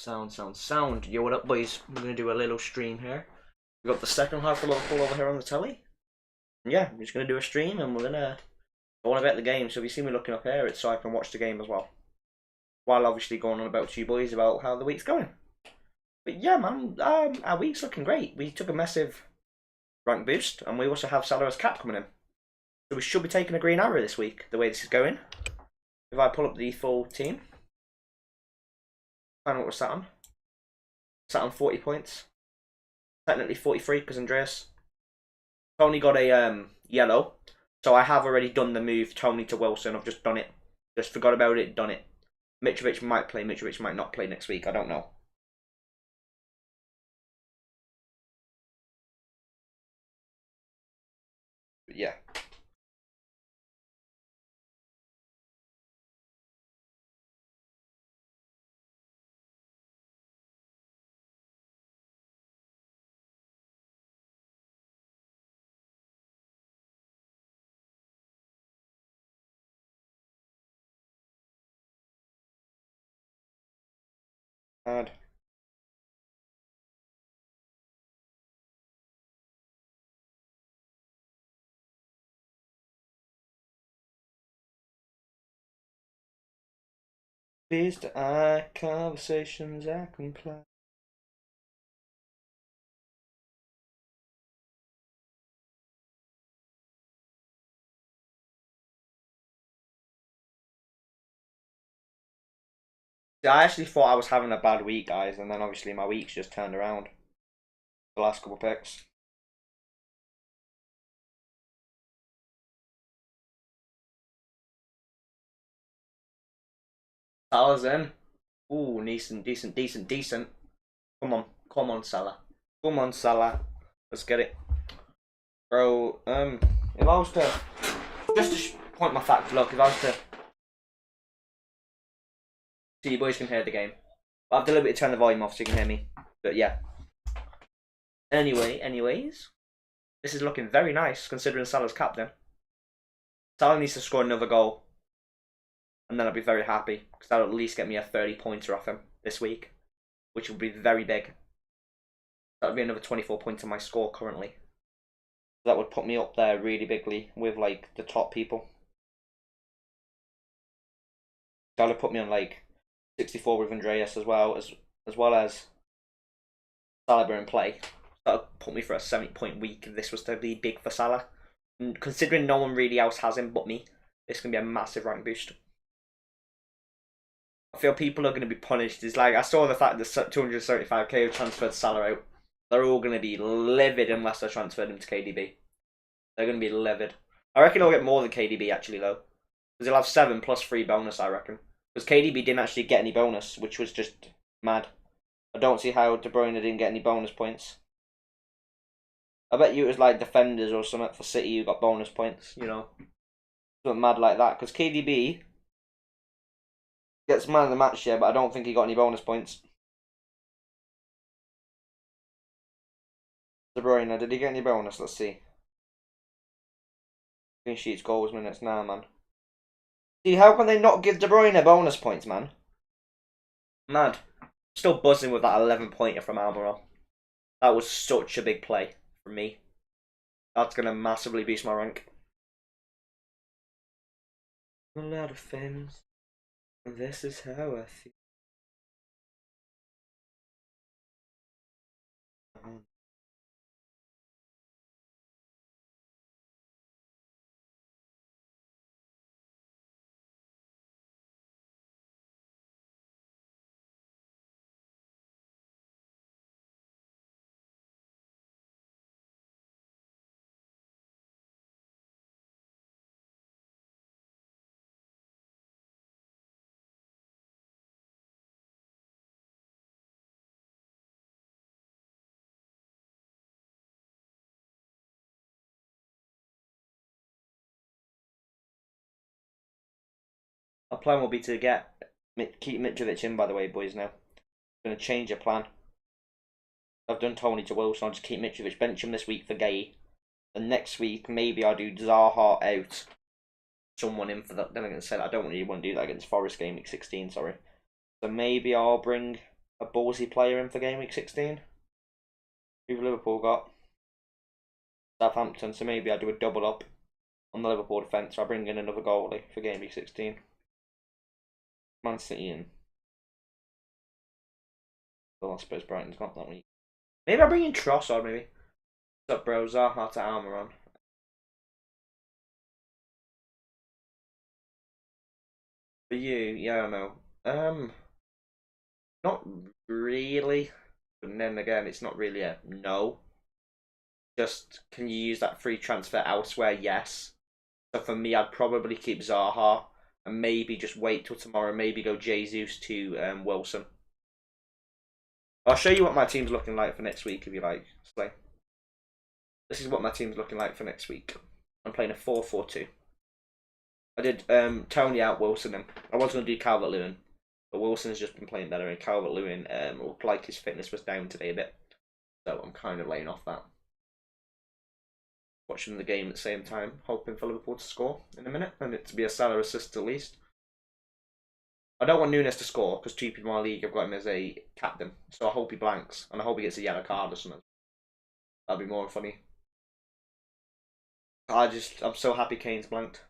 Sound. Yo, what up, boys? We're gonna do a little stream here. We got the second half of Liverpool over here on the telly. Yeah, we're just gonna do a stream and we're gonna go on about the game. So if you see me looking up here, it's so I can watch the game as well, while obviously going on about to you boys about how the week's going. But yeah, man, our week's looking great. We took a massive rank boost, and we also have Salah's cap coming in. So we should be taking a green arrow this week, the way this is going. If I pull up the full team, find out what we're sat on. Sat on 40 points. Technically 43 because Andreas. Tony got a yellow. So I have already done the move Tony to Wilson. I've just done it. Just forgot about it, done it. Mitrovic might play, Mitrovic might not play next week. I don't know. But yeah. Hard. These are conversations I can play. I actually thought I was having a bad week, guys, and then obviously my week's just turned around. The last couple picks. Salah's in. Ooh, decent. Come on, Salah. Come on, Salah. Let's get it. Bro, if I was to, just to point my fact, look, if I was to, so you boys can hear the game. I've deliberately turned the volume off so you can hear me. But yeah. Anyways, this is looking very nice considering Salah's captain. Salah needs to score another goal, and then I'll be very happy because that'll at least get me a 30-pointer off him this week, which will be very big. That would be another 24 points in my score currently. That would put me up there really bigly with like the top people. That would put me on like 64 with Andreas as well as Salah in play. That would put me for a 70-point week if this was to be big for Salah. And considering no one really else has him but me, this can be a massive rank boost. I feel people are going to be punished. It's like I saw the fact that 275k have transferred Salah out. They're all going to be livid unless I transferred him to KDB. They're going to be livid. I reckon he'll get more than KDB actually though, because he'll have 7 plus 3 bonus. I reckon because KDB didn't actually get any bonus, which was just mad. I don't see how De Bruyne didn't get any bonus points. I bet you it was like defenders or something for City who got bonus points. You know, something mad like that. Because KDB gets man of the match here, but I don't think he got any bonus points. De Bruyne, did he get any bonus? Let's see. Clean sheets, goals, minutes. Nah, man. See, how can they not give De Bruyne bonus points, man? Mad. Still buzzing with that 11-pointer from Almiron. That was such a big play from me. That's going to massively boost my rank. A lot of things. This is how I feel. Our plan will be to keep Mitrovic in, by the way, boys. Now I'm going to change your plan. I've done Tony to Wilson. I'll just keep Mitrovic, bench him this week for Gay. And next week maybe I'll do Zaha out, someone in for that. Then I'm going to say I don't really want to do that against Forest game week 16. Sorry. So maybe I'll bring a ballsy player in for game week 16. Who've Liverpool got? Southampton, so maybe I do a double up on the Liverpool defence. So I bring in another goalie for game week 16. Man City in. Well, I suppose Brighton's got that week. Maybe I bring in Trossard, maybe. What's up, bro? Zaha to Almiron. For you, yeah, I know. Not really. But then again, it's not really a no. Just, can you use that free transfer elsewhere? Yes. So for me, I'd probably keep Zaha and maybe just wait till tomorrow. Maybe go Jesus to Wilson. I'll show you what my team's looking like for next week if you like. Slay. This is what my team's looking like for next week. I'm playing a 4-4-2. I did Tony out, Wilson in. I was going to do Calvert-Lewin, but Wilson's just been playing better, and Calvert-Lewin looked like his fitness was down today a bit. So I'm kind of laying off that. Watching the game at the same time, hoping for Liverpool to score in a minute, and it to be a Salah assist at least. I don't want Nunes to score, because cheap in my league I've got him as a captain, so I hope he blanks, and I hope he gets a yellow card or something. That'd be more funny. I'm so happy Kane's blanked.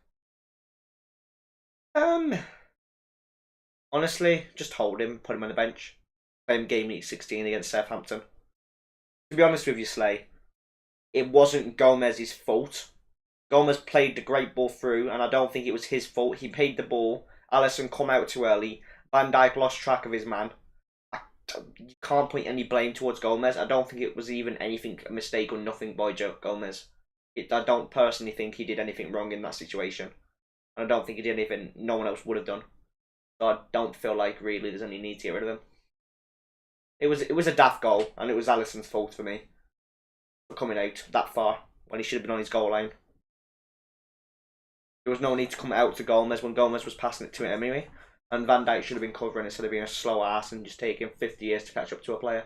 Honestly, just hold him, put him on the bench. Play him game week 16 against Southampton. To be honest with you, Slay, it wasn't Gomez's fault. Gomez played the great ball through, and I don't think it was his fault. He paid the ball. Alisson come out too early. Van Dijk lost track of his man. You can't point any blame towards Gomez. I don't think it was even anything a mistake or nothing by Gomez. I don't personally think he did anything wrong in that situation. And I don't think he did anything no one else would have done. So I don't feel like really there's any need to get rid of him. It was a daft goal, and it was Alisson's fault for me for coming out that far when he should have been on his goal line. There was no need to come out to Gomez when Gomez was passing it to him anyway. And Van Dijk should have been covering instead of being a slow ass and just taking 50 years to catch up to a player.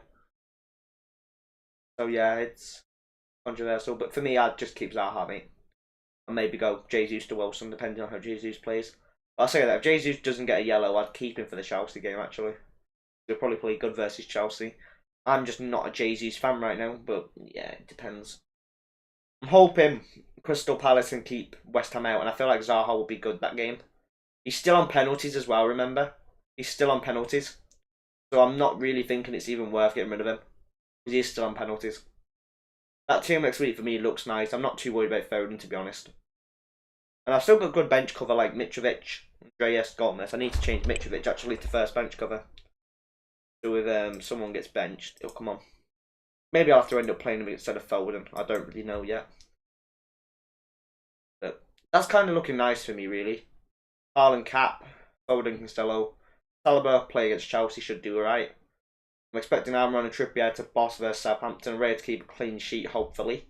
So yeah, it's controversial. But for me, I'd just keep Zaha, mate. And maybe go Jesus to Wilson, depending on how Jesus plays. I'll say that if Jesus doesn't get a yellow, I'd keep him for the Chelsea game, actually. He'll probably play good versus Chelsea. I'm just not a Jesus fan right now, but yeah, it depends. I'm hoping Crystal Palace can keep West Ham out, and I feel like Zaha will be good that game. He's still on penalties as well, remember? He's still on penalties. So I'm not really thinking it's even worth getting rid of him. Because he is still on penalties. That team next week for me looks nice. I'm not too worried about Foden, to be honest. And I've still got good bench cover like Mitrovic, Andreas, Gomez. I need to change Mitrovic actually to first bench cover. So if someone gets benched, it'll come on. Maybe I'll have to end up playing him instead of Foden. I don't really know yet. But that's kind of looking nice for me, really. Haaland cap, Foden, Cancelo. Saliba play against Chelsea should do alright. I'm expecting Almiron and Trippier to boss versus Southampton. Ray to keep a clean sheet, hopefully.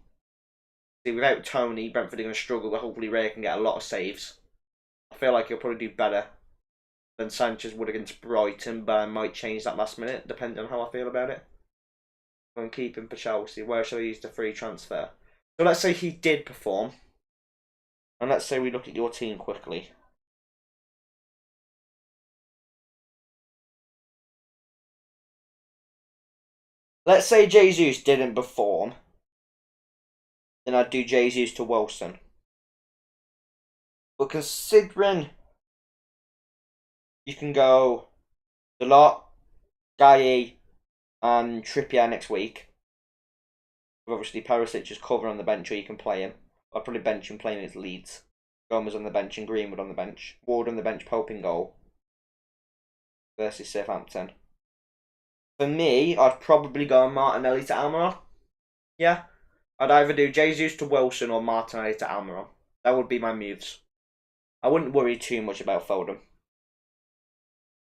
See, without Tony, Brentford are going to struggle, but hopefully Ray can get a lot of saves. I feel like he'll probably do better than Sanchez would against Brighton, but I might change that last minute, depending on how I feel about it. I'm going to keep him for Chelsea. Where shall I use the free transfer? So let's say he did perform. And let's say we look at your team quickly. Let's say Jesus didn't perform. Then I'd do Jesus to Wilson. But considering you can go the lot, Guy and Trippier next week. With obviously Perisic is cover on the bench, or you can play him. I'd probably bench him playing his Leeds. Gomez on the bench and Greenwood on the bench. Ward on the bench, Pope in goal. Versus Southampton. For me, I'd probably go Martinelli to Almiron. Yeah. I'd either do Jesus to Wilson or Martinelli to Almiron. That would be my moves. I wouldn't worry too much about Foden.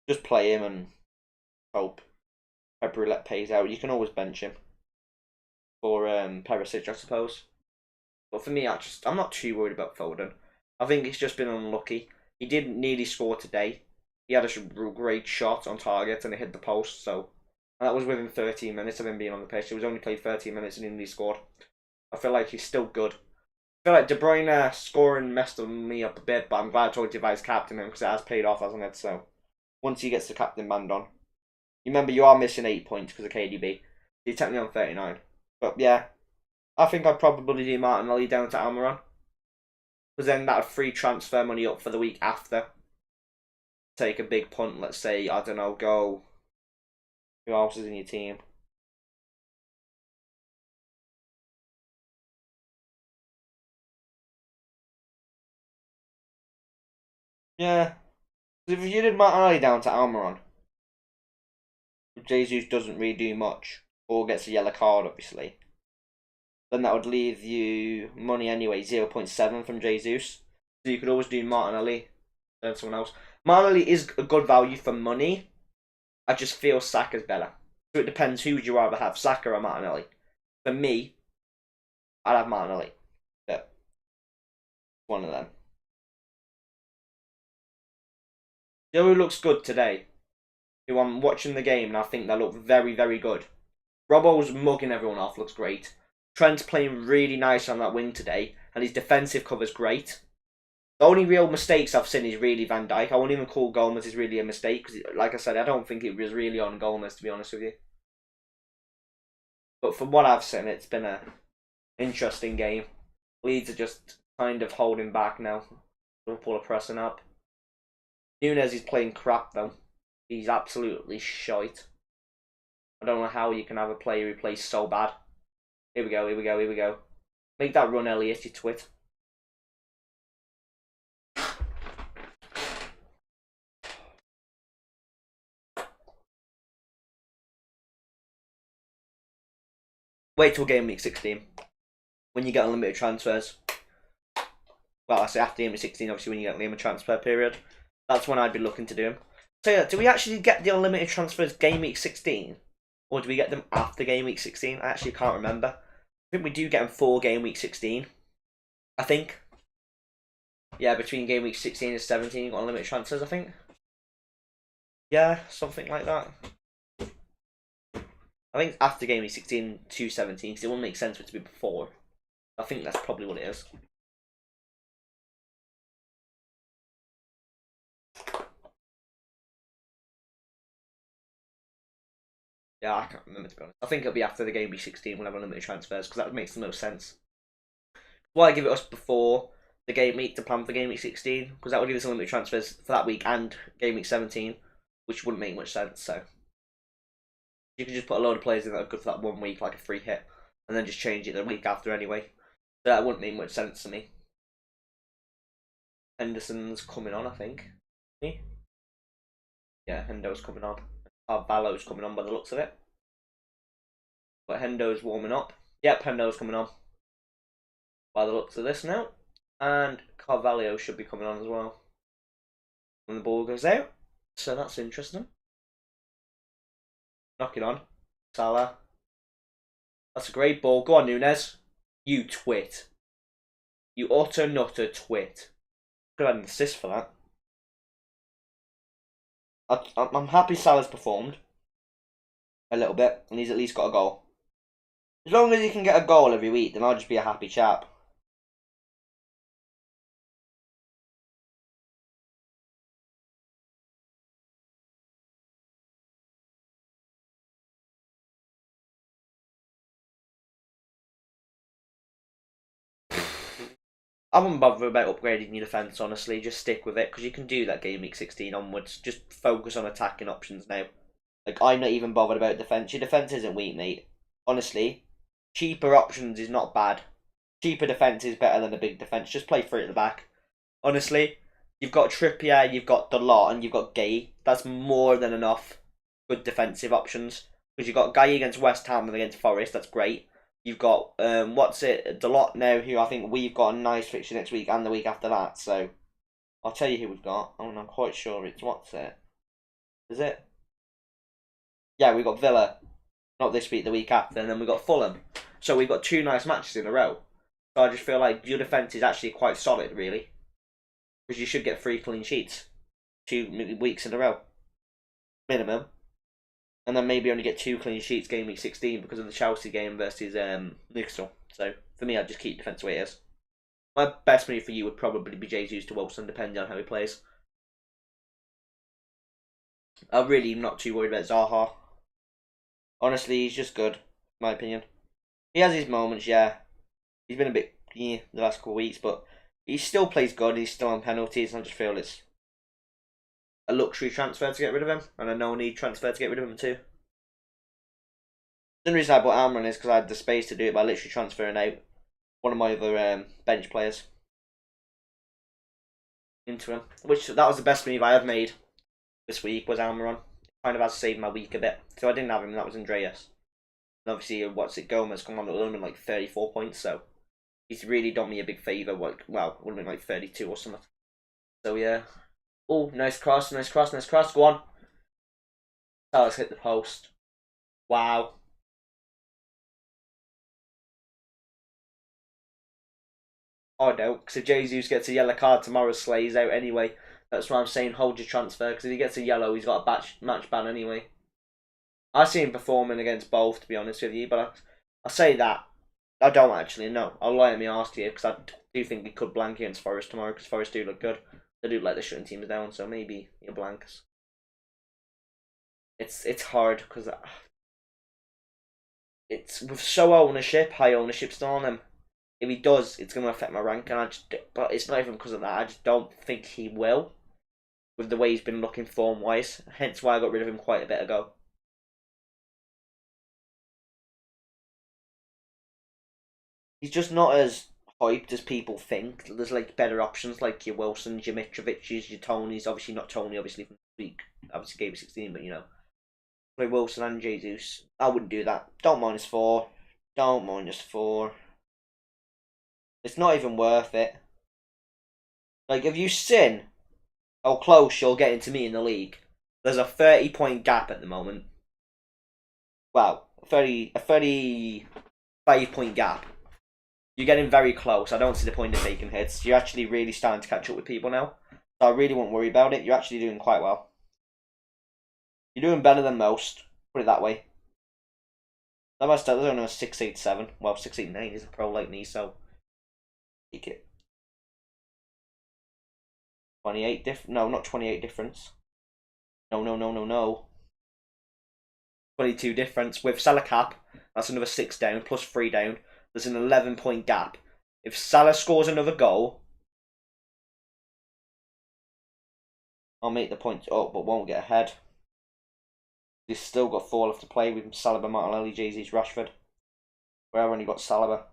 Just play him and hope Roulette pays out. You can always bench him for Perisic, I suppose. But for me, I'm not too worried about Foden. I think he's just been unlucky. He didn't nearly score today. He had a great shot on target and it hit the post. So that was within 13 minutes of him being on the pitch. He was only played 13 minutes and he nearly scored. I feel like he's still good. I feel like De Bruyne scoring messed me up a bit, but I'm glad I told you about his captain because it has paid off, hasn't it? So once he gets the captain band on, Remember, you are missing 8 points because of KDB. You're technically on 39. But yeah, I think I'd probably do Martinelli down to Almiron. Because then that would free transfer money up for the week after. Take a big punt, let's say, I don't know, go. Who else is in your team? Yeah. If you did Martinelli down to Almiron, Jesus doesn't really do much, or gets a yellow card, obviously, then that would leave you money anyway, 0.7 from Jesus. So you could always do Martinelli than someone else. Martinelli is a good value for money. I just feel Saka's better. So it depends who would you rather have, Saka or Martinelli. For me, I'd have Martinelli. Yeah. One of them. You know who looks good today? Who I'm watching the game and I think they look very, very good. Robbo's mugging everyone off, looks great. Trent's playing really nice on that wing today, and his defensive cover's great. The only real mistakes I've seen is really Van Dijk. I won't even call Gomez is really a mistake, because like I said, I don't think it was really on Gomez, to be honest with you. But from what I've seen, it's been an interesting game. Leeds are just kind of holding back now. Liverpool are pressing up. Nunez is playing crap, though. He's absolutely shite. I don't know how you can have a player who plays so bad. Here we go, here we go, here we go. Make that run, Elliot, you twit. Wait till game week 16. When you get unlimited transfers. Well, I say after game week 16, obviously when you get unlimited transfer period. That's when I'd be looking to do them. So yeah, do we actually get the unlimited transfers game week 16? Or do we get them after game week 16? I actually can't remember. I think we do get them for game week 16. I think. Yeah, between game week 16 and 17, you got unlimited transfers, I think. Yeah, something like that. I think after game week 16 to 17, because it wouldn't make sense for it to be before. I think that's probably what it is. Yeah, I can't remember, to be honest. I think it'll be after the game week 16 we'll have unlimited transfers, because that makes the most sense. Why give it us before the game week to plan for game week 16? Because that would give us unlimited transfers for that week and game week 17, which wouldn't make much sense, so. You can just put a load of players in that are good for that 1 week, like a free hit, and then just change it the week after anyway. So that wouldn't make much sense to me. Henderson's coming on, I think. Yeah, Hendo's coming on. Carvalho's coming on by the looks of it. But Hendo's warming up. Yep, Hendo's coming on by the looks of this now. And Carvalho should be coming on as well when the ball goes out. So that's interesting. Knock it on. Salah. That's a great ball. Go on, Nunez. You twit. You utter nutter twit. Could have had an assist for that. I'm happy Salah's performed a little bit, and he's at least got a goal. As long as he can get a goal every week, then I'll just be a happy chap. I wouldn't bother about upgrading your defence, honestly. Just stick with it, because you can do that game week 16 onwards. Just focus on attacking options now. Like, I'm not even bothered about defence. Your defence isn't weak, mate. Honestly, cheaper options is not bad. Cheaper defence is better than a big defence. Just play three at the back. Honestly, you've got Trippier, you've got Dalot, and you've got Gay. That's more than enough good defensive options. Because you've got Gay against West Ham and against Forest. That's great. You've got Dalot now, who I think we've got a nice fixture next week and the week after that. So I'll tell you who we've got. I'm quite sure it's Is it? Yeah, we've got Villa. Not this week, the week after, and then we've got Fulham. So we've got 2 nice matches in a row. So I just feel like your defence is actually quite solid, really. Because you should get 3 clean sheets 2 weeks in a row. Minimum. And then maybe only get 2 clean sheets game week 16 because of the Chelsea game versus Newcastle. So for me, I'd just keep defence the way it is. My best move for you would probably be Jesus to Wilson, depending on how he plays. I'm really not too worried about Zaha. Honestly, he's just good, in my opinion. He has his moments, yeah. He's been a bit the last couple of weeks, but he still plays good. He's still on penalties, and I just feel it's a luxury transfer to get rid of him, and a no-need transfer to get rid of him too. The only reason I bought Almiron is because I had the space to do it by literally transferring out one of my other bench players into him. Which, that was the best move I have made this week, was Almiron. Kind of has saved my week a bit. So I didn't have him, that was Andreas. And obviously, what's it, Gomez come on alone in like 34 points, so he's really done me a big favour. Like, well, would have been like 32 or something. So yeah. Oh, nice cross, nice cross, nice cross. Go on. Oh, let's hit the post. Wow. Oh no, because if Jesus gets a yellow card tomorrow, Slay's out anyway. That's why I'm saying hold your transfer, because if he gets a yellow, he's got a match ban anyway. I see him performing against both, to be honest with you, but I say that. I don't actually know. I'll lie on my arse to you, because I do think he could blank against Forest tomorrow, because Forest do look good. They do let the shutting teams down, so maybe he blanks. It's hard, because it's with high ownership still on him. If he does, it's going to affect my rank, but it's not even because of that. I just don't think he will, with the way he's been looking form-wise. Hence why I got rid of him quite a bit ago. He's just not as hyped as people think. There's like better options like your Wilsons, your Mitrovic's, your Tonys. Obviously not Tony, obviously from the week. Obviously gave 16, but you know. Play Wilson and Jesus. I wouldn't do that. Don't -4. Don't -4. It's not even worth it. Like, if you seen how close you're getting to me in the league, there's a 30-point gap at the moment. Well, a 35-point gap. You're getting very close. I don't see the point of taking hits. You're actually really starting to catch up with people now. So I really won't worry about it. You're actually doing quite well. You're doing better than most. Put it that way. There's only a 687. Well, 689 is a pro like me, so take it. 28 no, not 28 difference. No. 22 difference. With Salah cap, that's another 6 down, plus 3 down. There's an 11-point gap. If Salah scores another goal, I'll make the point up, but won't get ahead. He's still got 4 left to play with Saliba, Martinelli, Jesus, Rashford. Where I've only got Saliba.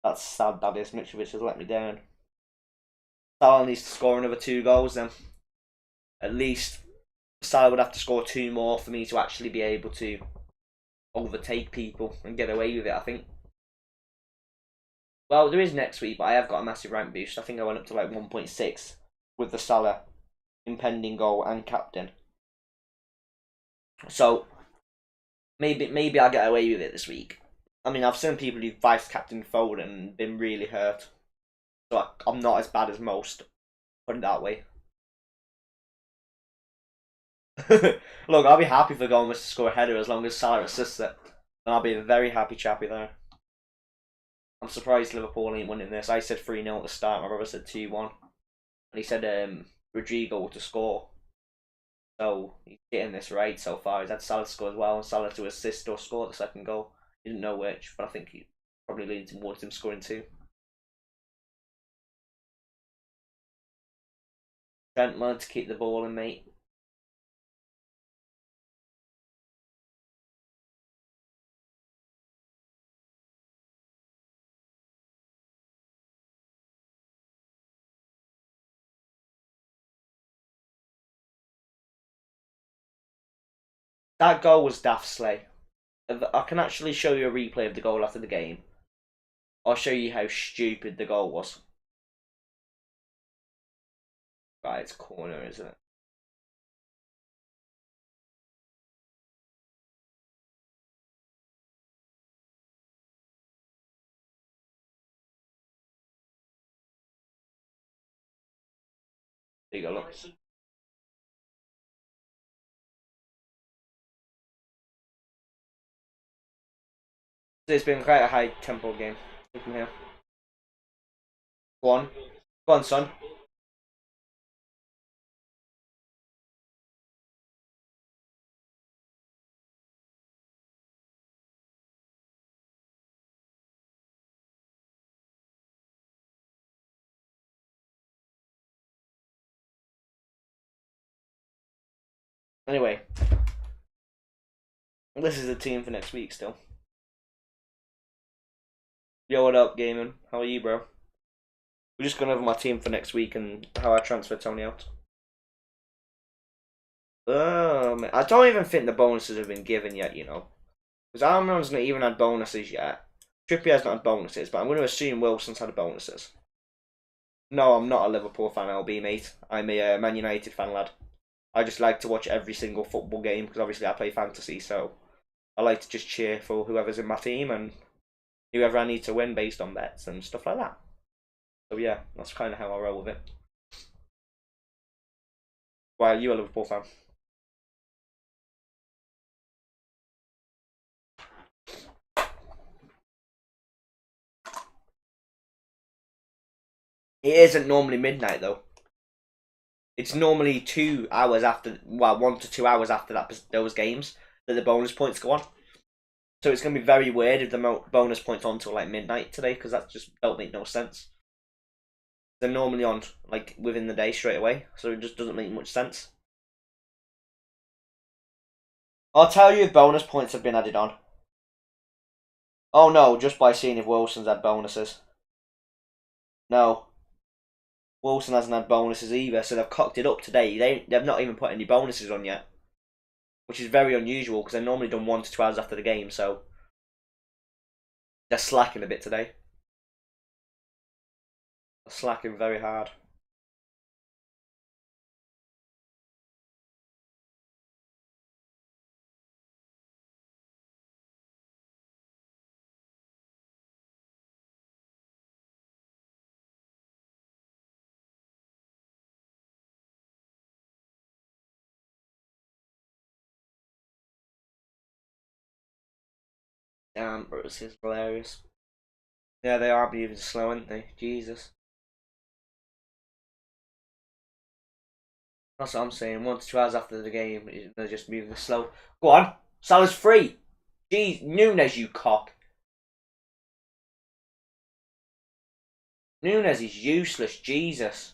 That's sad, that is. Mitrovic has let me down. Salah needs to score another 2 goals then. At least Salah would have to score 2 more for me to actually be able to overtake people and get away with it, I think. Well, there is next week, but I have got a massive rank boost. I think I went up to like 1.6 with the Salah impending goal and captain. So maybe I'll get away with it this week. I mean, I've seen people who vice captain Foden and been really hurt. So I'm not as bad as most. Put it that way. Look, I'll be happy for Gomez to score a header as long as Salah assists it. And I'll be a very happy chappy there. I'm surprised Liverpool ain't winning this. I said 3-0 at the start, my brother said 2-1. And he said Rodrigo to score. So he's getting this right so far. He's had Salah to score as well, and Salah to assist or score the second goal. He didn't know which, but I think he probably leaned towards him scoring 2. Trent learned to keep the ball in, mate. That goal was daft slay. I can actually show you a replay of the goal after the game. I'll show you how stupid the goal was. Right, it's corner, isn't it? There you go, look. It's been quite a high tempo game from here. Go on. Go on, son. Anyway, this is the team for next week still. Yo, what up, gaming? How are you, bro? We're just going over my team for next week and how I transfer Tony out. I don't even think the bonuses have been given yet, you know. Because Almiron's not even had bonuses yet. Trippier's not had bonuses, but I'm going to assume Wilson's had bonuses. No, I'm not a Liverpool fan, LB, mate. I'm a Man United fan, lad. I just like to watch every single football game because obviously I play fantasy, so I like to just cheer for whoever's in my team and whoever I need to win based on bets and stuff like that. So yeah, that's kind of how I roll with it. Why are you a Liverpool fan? It isn't normally midnight though. It's normally 2 hours after, well, 1 to 2 hours after those games that the bonus points go on. So it's going to be very weird if the bonus points on till like midnight today because that just don't make no sense. They're normally on like within the day straight away, so it just doesn't make much sense. I'll tell you if bonus points have been added on. Oh no, just by seeing if Wilson's had bonuses. No. Wilson hasn't had bonuses either, so they've cocked it up today. They've not even put any bonuses on yet. Which is very unusual because they're normally done 1 to 2 hours after the game, so they're slacking a bit today. They're slacking very hard. Damn, Bruce is hilarious. Yeah, they are moving slow, aren't they? Jesus. That's what I'm saying. 1 to 2 hours after the game, they're just moving slow. Go on. Salah's free. Jeez, Nunes, you cock. Nunes is useless. Jesus.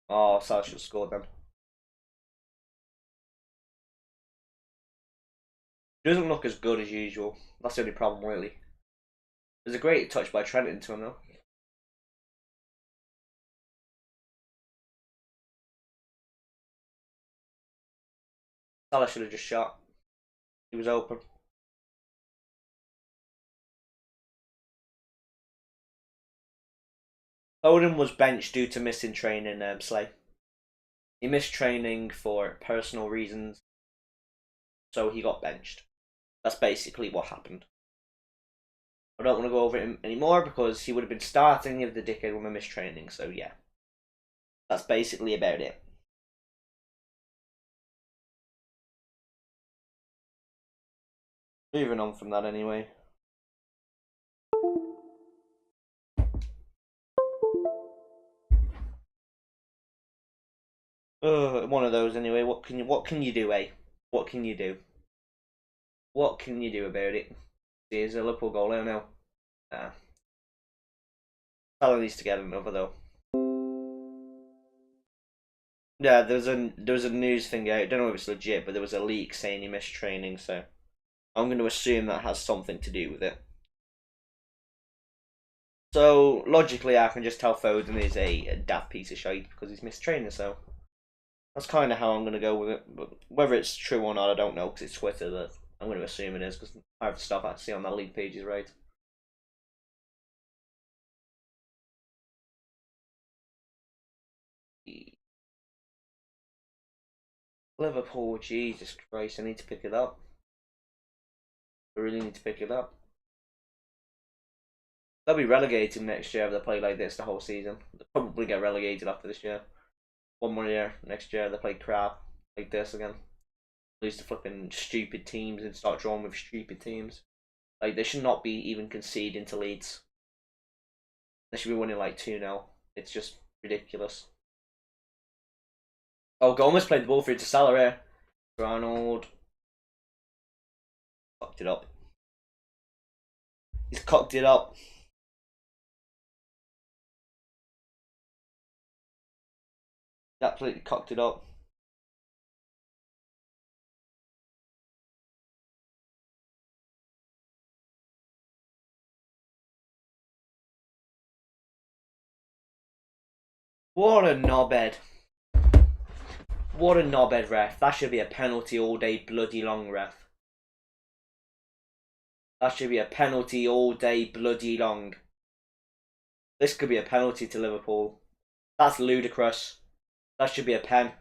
Oh, Salah should have scored then. He doesn't look as good as usual. That's the only problem, really. There's a great touch by Trent into him, though. Salah should have just shot. He was open. Odin was benched due to missing training, Slay. He missed training for personal reasons, so he got benched. That's basically what happened. I don't want to go over him anymore because he would have been starting if the dickhead would have missed training, so yeah. That's basically about it. Moving on from that anyway. One of those anyway. What can you do, eh? What can you do? What can you do about it? Here's a Liverpool goal now. Salah needs to get another though. Yeah, there was a news thing out. I don't know if it's legit, but there was a leak saying he missed training, so I'm going to assume that has something to do with it. So logically, I can just tell Foden is a daft piece of shite because he's missed training. So that's kind of how I'm going to go with it. But whether it's true or not, I don't know because it's Twitter. But I'm going to assume it is because I have stuff I see on that league page is right. Liverpool, Jesus Christ, I need to pick it up. I really need to pick it up. They'll be relegated next year if they play like this the whole season. They'll probably get relegated after this year. One more year, next year they play crap like this again. Lose to flipping stupid teams and start drawing with stupid teams. Like they should not be even conceding to Leeds. They should be winning like 2-0. It's just ridiculous. Oh, Gomez played the ball through to Salah here. Ronald fucked it up. He's cocked it up. Absolutely cocked it up. What a knobhead. What a knobhead, ref. That should be a penalty all day bloody long, ref. That should be a penalty all day bloody long. This could be a penalty to Liverpool. That's ludicrous. That should be a pen.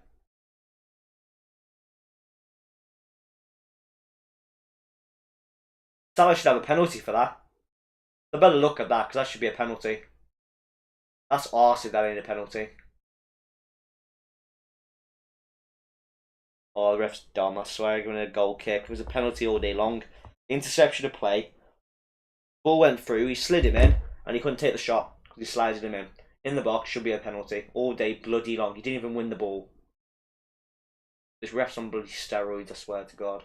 Salah should have a penalty for that. They better look at that, because that should be a penalty. That's arse if that ain't a penalty. Oh, the ref's dumb, I swear, giving a goal kick. It was a penalty all day long. Interception of play. Ball went through, he slid him in, and he couldn't take the shot, because he slided him in. In the box, should be a penalty. All day bloody long. He didn't even win the ball. This ref's on bloody steroids, I swear to God.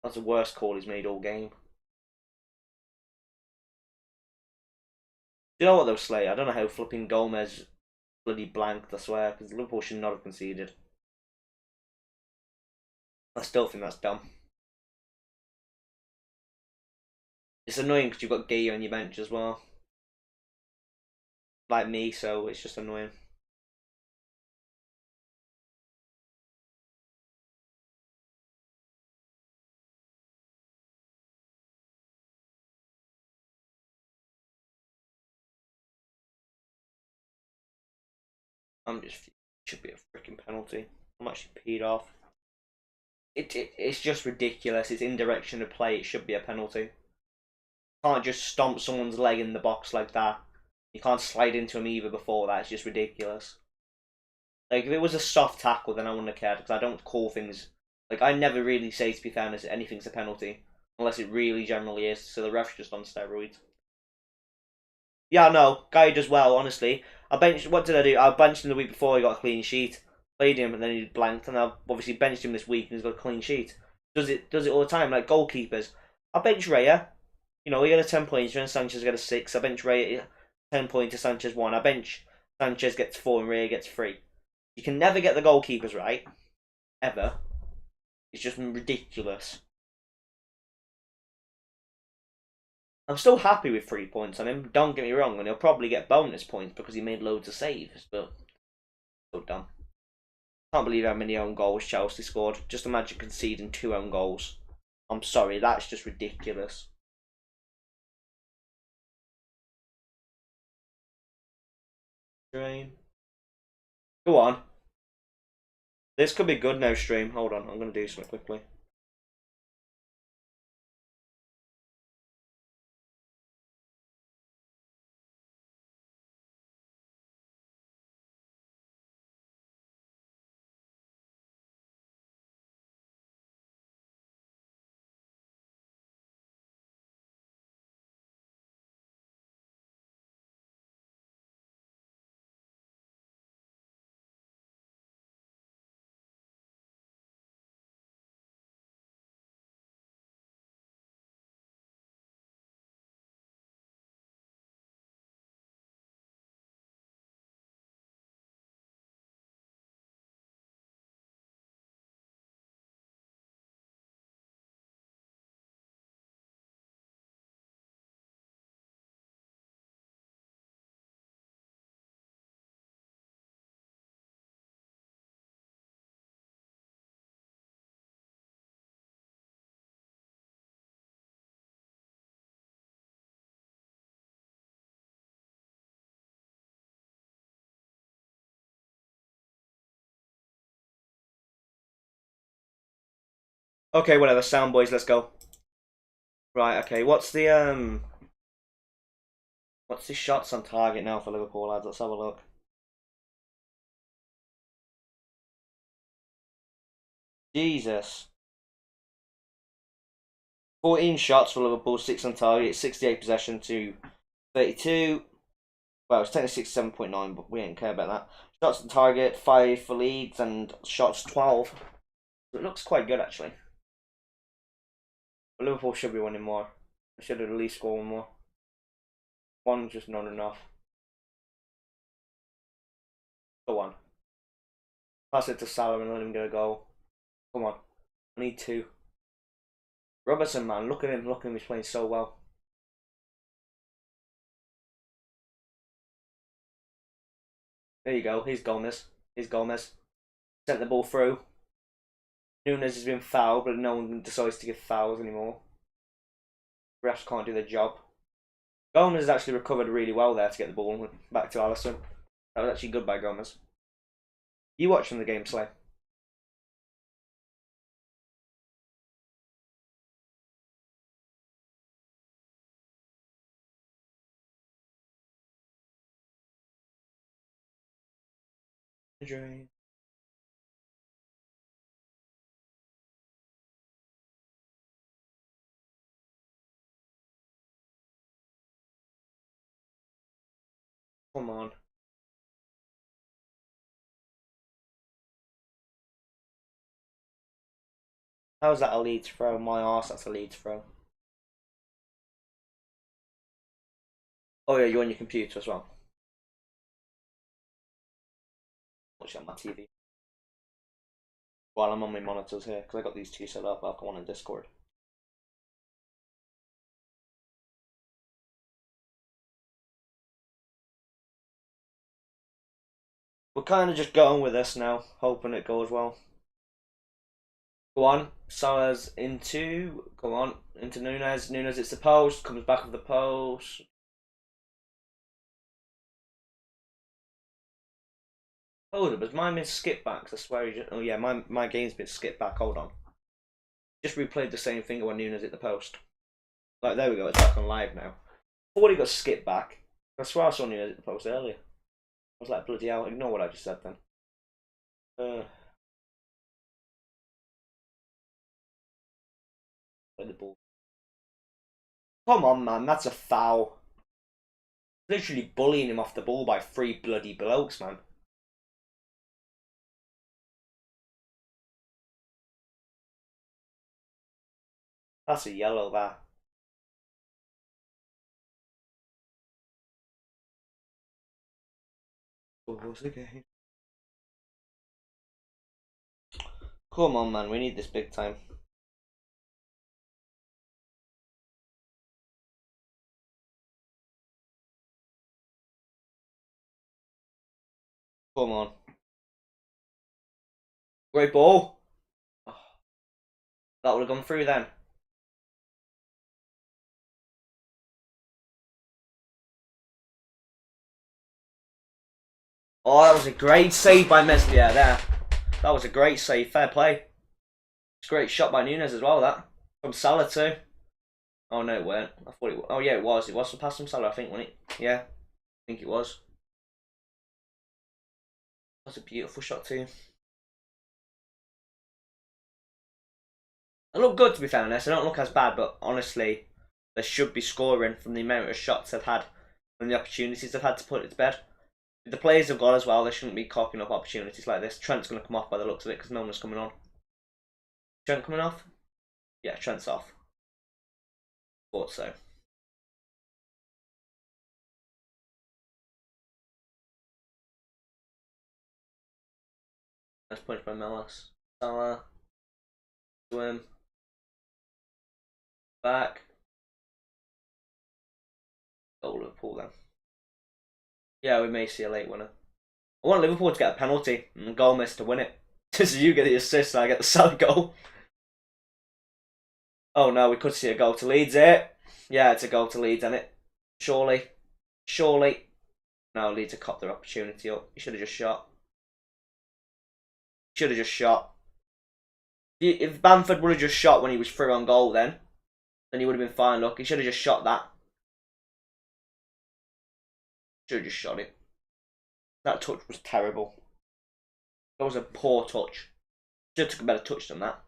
That's the worst call he's made all game. Do you know what though, Slay? I don't know how flipping Gomez bloody blanked, I swear, because Liverpool should not have conceded. I still think that's dumb. It's annoying because you've got Gay on your bench as well. Like me, so it's just annoying. It should be a freaking penalty. I'm actually peed off. It's just ridiculous. It's in direction of play. It should be a penalty. You can't just stomp someone's leg in the box like that. You can't slide into him either before that. It's just ridiculous. Like, if it was a soft tackle, then I wouldn't have cared, because I don't call things... Like, I never really say, to be fair, anything's a penalty. Unless it really generally is. So the ref's just on steroids. Yeah, no, guy does well, honestly. What did I do? I benched him the week before he got a clean sheet. Played him and then he blanked, and I obviously benched him this week and he's got a clean sheet. Does it all the time, like goalkeepers. I bench Raya. You know, he got a 10 points, and Sanchez got a 6. I bench Raya 10 points to Sanchez 1. I bench Sanchez gets 4 and Raya gets 3. You can never get the goalkeepers right. Ever. It's just ridiculous. I'm still happy with 3 points on him, don't get me wrong, and he'll probably get bonus points because he made loads of saves, but still dumb. Can't believe how many own goals Chelsea scored. Just imagine conceding 2 own goals. I'm sorry, that's just ridiculous. Stream. Go on. This could be good now, stream. Hold on, I'm going to do something quickly. Okay, whatever. Sound boys, let's go. Right, okay. What's the shots on target now for Liverpool, lads? Let's have a look. Jesus. 14 shots for Liverpool, 6 on target, 68 possession to 32. Well, it's technically 67.9, but we don't care about that. Shots on target, 5 for Leeds, and shots 12. It looks quite good, actually. But Liverpool should be winning more. They should at least score one more. One's just not enough. Go on. Pass it to Salah and let him get a goal. Come on. I need two. Robertson, man, look at him. Look at him. He's playing so well. There you go. Here's Gomez. Here's Gomez. Sent the ball through. Nunes has been fouled, but no one decides to give fouls anymore. Refs can't do their job. Gomez has actually recovered really well there to get the ball back to Alisson. That was actually good by Gomez. You watching the game, Slay? Come on. How's that a lead throw? My arse, that's a lead throw. Oh yeah, you're on your computer as well. Watch it on my TV. While I'm on my monitors here, because I got these two set up. I've got one in Discord. We're kind of just going with this now, hoping it goes well. Go on, Salah's into. Go on, into Nunes. Nunes, it's the post. Comes back of the post. Hold up, has mine been skipped back? I swear he just, oh yeah, my game's been skipped back. Hold on. Just replayed the same thing when Nunes hit the post. Like, there we go, it's back on live now. I thought he got skipped back. I swear I saw Nunes hit the post earlier. I was like, bloody hell, ignore what I just said then. Play the ball. Come on, man, that's a foul. Literally bullying him off the ball by three bloody blokes, man. That's a yellow there. Come on, man, we need this big time. Come on. Great ball. Oh, that would have gone through then. Oh, that was a great save by Meslier there. That was a great save. Fair play. It's a great shot by Nunes as well, that. From Salah too. Oh, no, it weren't. I thought it was. Oh, yeah, it was. It was from pass from Salah, I think, wasn't it? Yeah, I think it was. That's a beautiful shot too. I look good, to be fair honest. I don't look as bad, but honestly, they should be scoring from the amount of shots they've had and the opportunities they've had to put it to bed. If the players have got as well, they shouldn't be copying up opportunities like this. Trent's going to come off by the looks of it because no one's coming on. Trent coming off? Yeah, Trent's off. Thought so. Nice punch by Melas. Salah. Swim. Back. Goal Liverpool then. Yeah, we may see a late winner. I want Liverpool to get a penalty and Gomez to win it. So you get the assist and I get the Salah goal. Oh no, we could see a goal to Leeds here. Yeah, it's a goal to Leeds, isn't it? Surely. Surely. No, Leeds have copped their opportunity up. He should have just shot. Should have just shot. If Bamford would have just shot when he was through on goal then he would have been fine. Look, he should have just shot that. Should have just shot it. That touch was terrible. That was a poor touch. Should have took a better touch than that.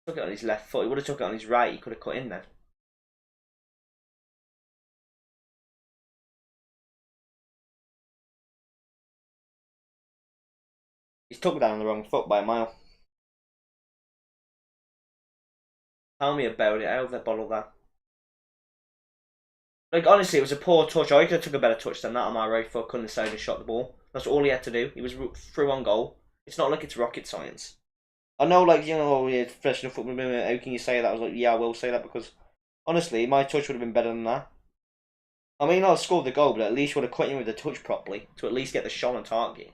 Took it on his left foot. He would have took it on his right. He could have cut in then. He's took it down on the wrong foot by a mile. Tell me about it. How have they bottled that? Like, honestly, it was a poor touch. I could have took a better touch than that on my right foot, couldn't decide and shot the ball. That's all he had to do. He was through on goal. It's not like it's rocket science. I know, like, yeah, professional football, how can you say that? I was like, yeah, I will say that because, honestly, my touch would have been better than that. I mean, I'll score the goal, but at least would have cut in with the touch properly to at least get the shot on target.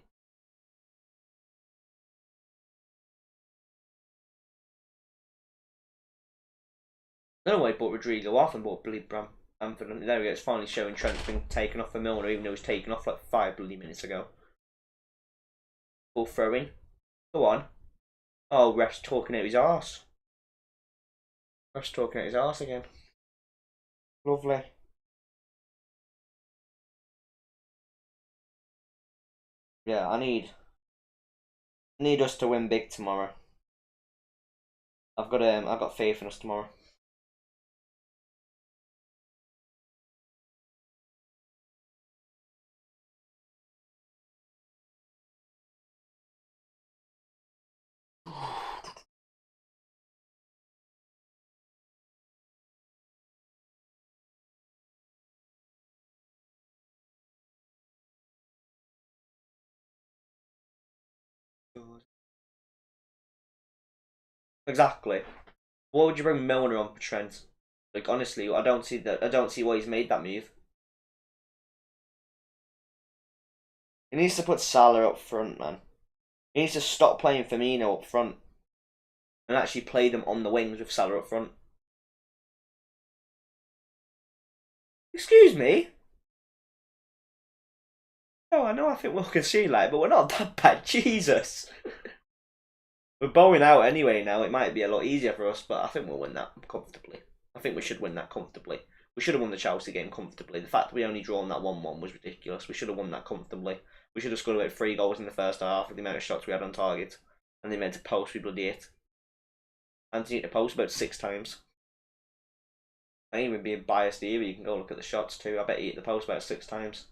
I don't know why he bought Rodrigo off and bought Billy Bamford. There we go, it's finally showing Trent's been taken off for Milner, even though he was taken off like 5 bloody minutes ago. Ball throwing. Go on. Oh, ref's talking out his arse. Ref's talking out his arse again. Lovely. Yeah, I need us to win big tomorrow. I've got faith in us tomorrow. Exactly. What would you bring Milner on for Trent? Like, honestly, I don't see that. I don't see why he's made that move. He needs to put Salah up front, man. He needs to stop playing Firmino up front and actually play them on the wings with Salah up front. Excuse me? Oh, I know I think we'll concede like, but we're not that bad. Jesus. We're bowing out anyway now. It might be a lot easier for us, but I think we'll win that comfortably. I think we should win that comfortably. We should have won the Chelsea game comfortably. The fact that we only drawn that 1-1 was ridiculous. We should have won that comfortably. We should have scored about 3 goals in the first half with the amount of shots we had on target. And the amount of posts we bloody hit. Anthony hit the post about 6 times. I ain't even being biased here. You can go look at the shots too. I bet he hit the post about 6 times.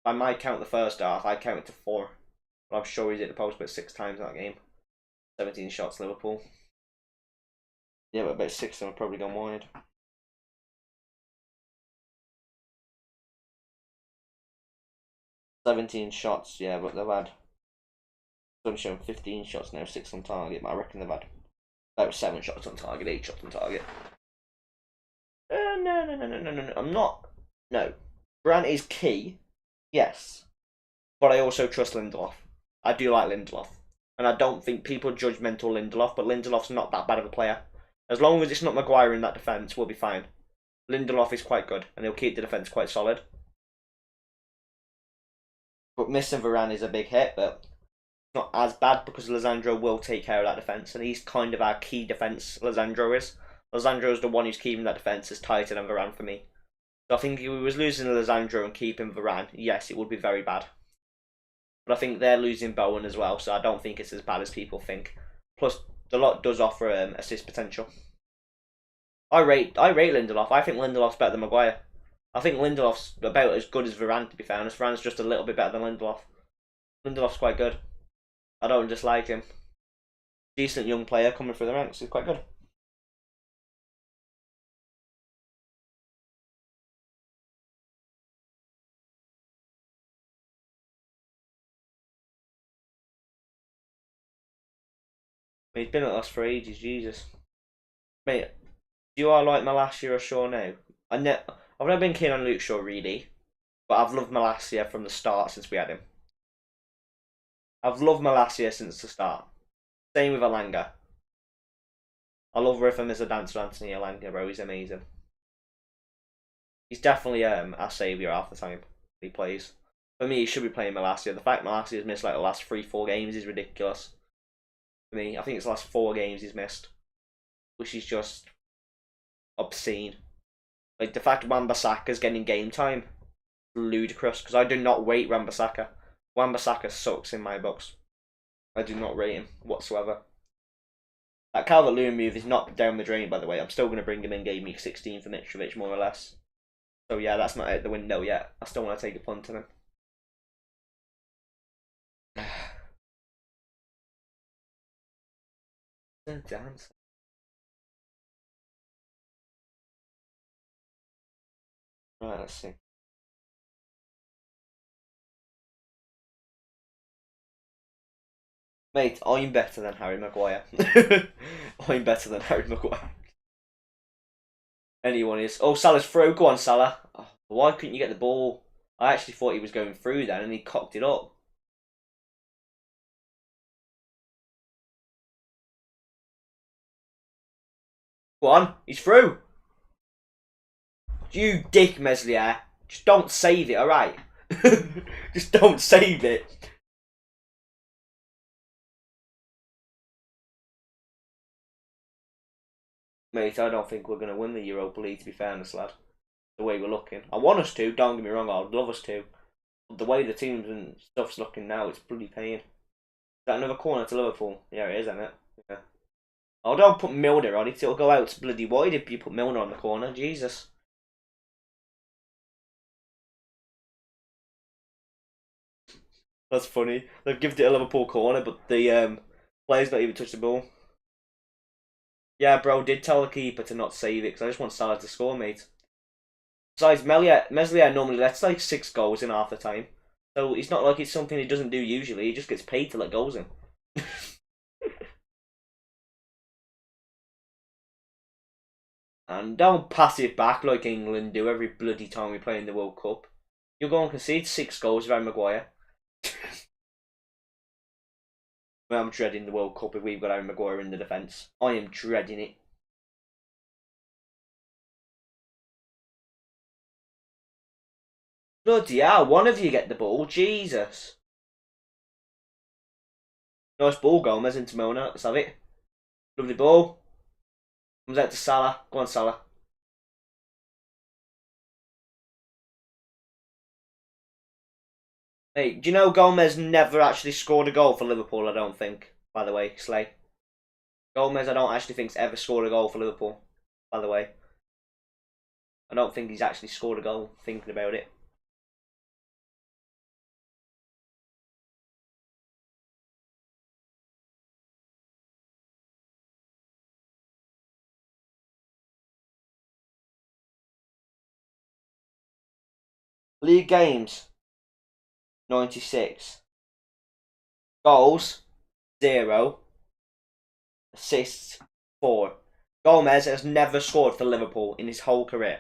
By my count the first half, I counted to 4. But I'm sure he's hit the post about 6 times in that game. 17 shots, Liverpool. Yeah, but about 6 of them have probably gone wide. "17 shots, yeah, but they've had... It's only shown 15 shots now, 6 on target, but I reckon they've had about 7 shots on target, 8 shots on target. No, I'm not... No. Brandt is key, yes. But I also trust Lindelof. I do like Lindelof. And I don't think people judge mental Lindelof, but Lindelof's not that bad of a player. As long as it's not Maguire in that defence, we'll be fine. Lindelof is quite good, and he'll keep the defence quite solid. But missing Varane is a big hit, but not as bad because Lisandro will take care of that defence, and he's kind of our key defence, Lisandro is. Lisandro is the one who's keeping that defence as tighter than Varane for me. So I think if we was losing Lisandro and keeping Varane, yes, it would be very bad. But I think they're losing Bowen as well, so I don't think it's as bad as people think. Plus, the lot does offer assist potential. I rate Lindelof. I think Lindelof's better than Maguire. I think Lindelof's about as good as Varane, to be fair honest. Varane's just a little bit better than Lindelof. Lindelof's quite good. I don't dislike him. Decent young player coming through the ranks. He's quite good. He's been at us for ages, Jesus. Mate, do I like Malacia or Shaw now? I've never been keen on Luke Shaw really, but I've loved Malacia from the start since we had him. I've loved Malacia since the start. Same with Alanga. I love Rhythm as a dancer, Anthony Alanga, bro. He's amazing. He's definitely our saviour half the time he plays. For me, he should be playing Malacia. The fact Malacia has missed like the last 3-4 games is ridiculous. For me, I think it's the last 4 games he's missed, which is just obscene. Like the fact Wan-Bissaka's getting game time, ludicrous. Because I do not rate Wan-Bissaka. Wan-Bissaka sucks in my books. I do not rate him whatsoever. That Calvert-Lewin move is not down the drain, by the way. I'm still going to bring him in game week 16 for Mitrovic, more or less. So yeah, that's not out the window yet. I still want to take a punt on him. Dance. Right, let's see. Mate, I'm better than Harry Maguire. I'm better than Harry Maguire. Anyone is. Oh, Salah's through. Go on, Salah. Oh, why couldn't you get the ball? I actually thought he was going through then and he cocked it up. Go on, he's through. You dick, Meslier. Just don't save it, alright? Just don't save it. Mate, I don't think we're going to win the Europa League, to be fairness, lad. The way we're looking. I want us to, don't get me wrong, I'd love us to. But the way the teams and stuff's looking now, it's bloody pain. Is that another corner to Liverpool? Yeah, it is, isn't it? Yeah. Oh, don't put Milner on it, it'll go out bloody wide if you put Milner on the corner, Jesus. That's funny. They've given it a Liverpool corner, but the player's not even touched the ball. Yeah, bro, did tell the keeper to not save it, because I just want Salah to score, mate. Besides, Meslier normally lets like 6 goals in half the time. So it's not like it's something he doesn't do usually, he just gets paid to let goals in. And don't pass it back like England do every bloody time we play in the World Cup. You'll go and concede 6 goals without Maguire. I'm dreading the World Cup if we've got Harry Maguire in the defence. I am dreading it. Bloody hell, one of you get the ball, Jesus. Nice ball, Gomez into Milner, let's have it. Lovely ball. Comes out to Salah. Go on, Salah. Hey, do you know Gomez never actually scored a goal for Liverpool, I don't think, by the way, Slay. Gomez, I don't actually think's ever scored a goal for Liverpool, by the way. I don't think he's actually scored a goal, thinking about it. League games, 96. Goals, 0. Assists, 4. Gomez has never scored for Liverpool in his whole career.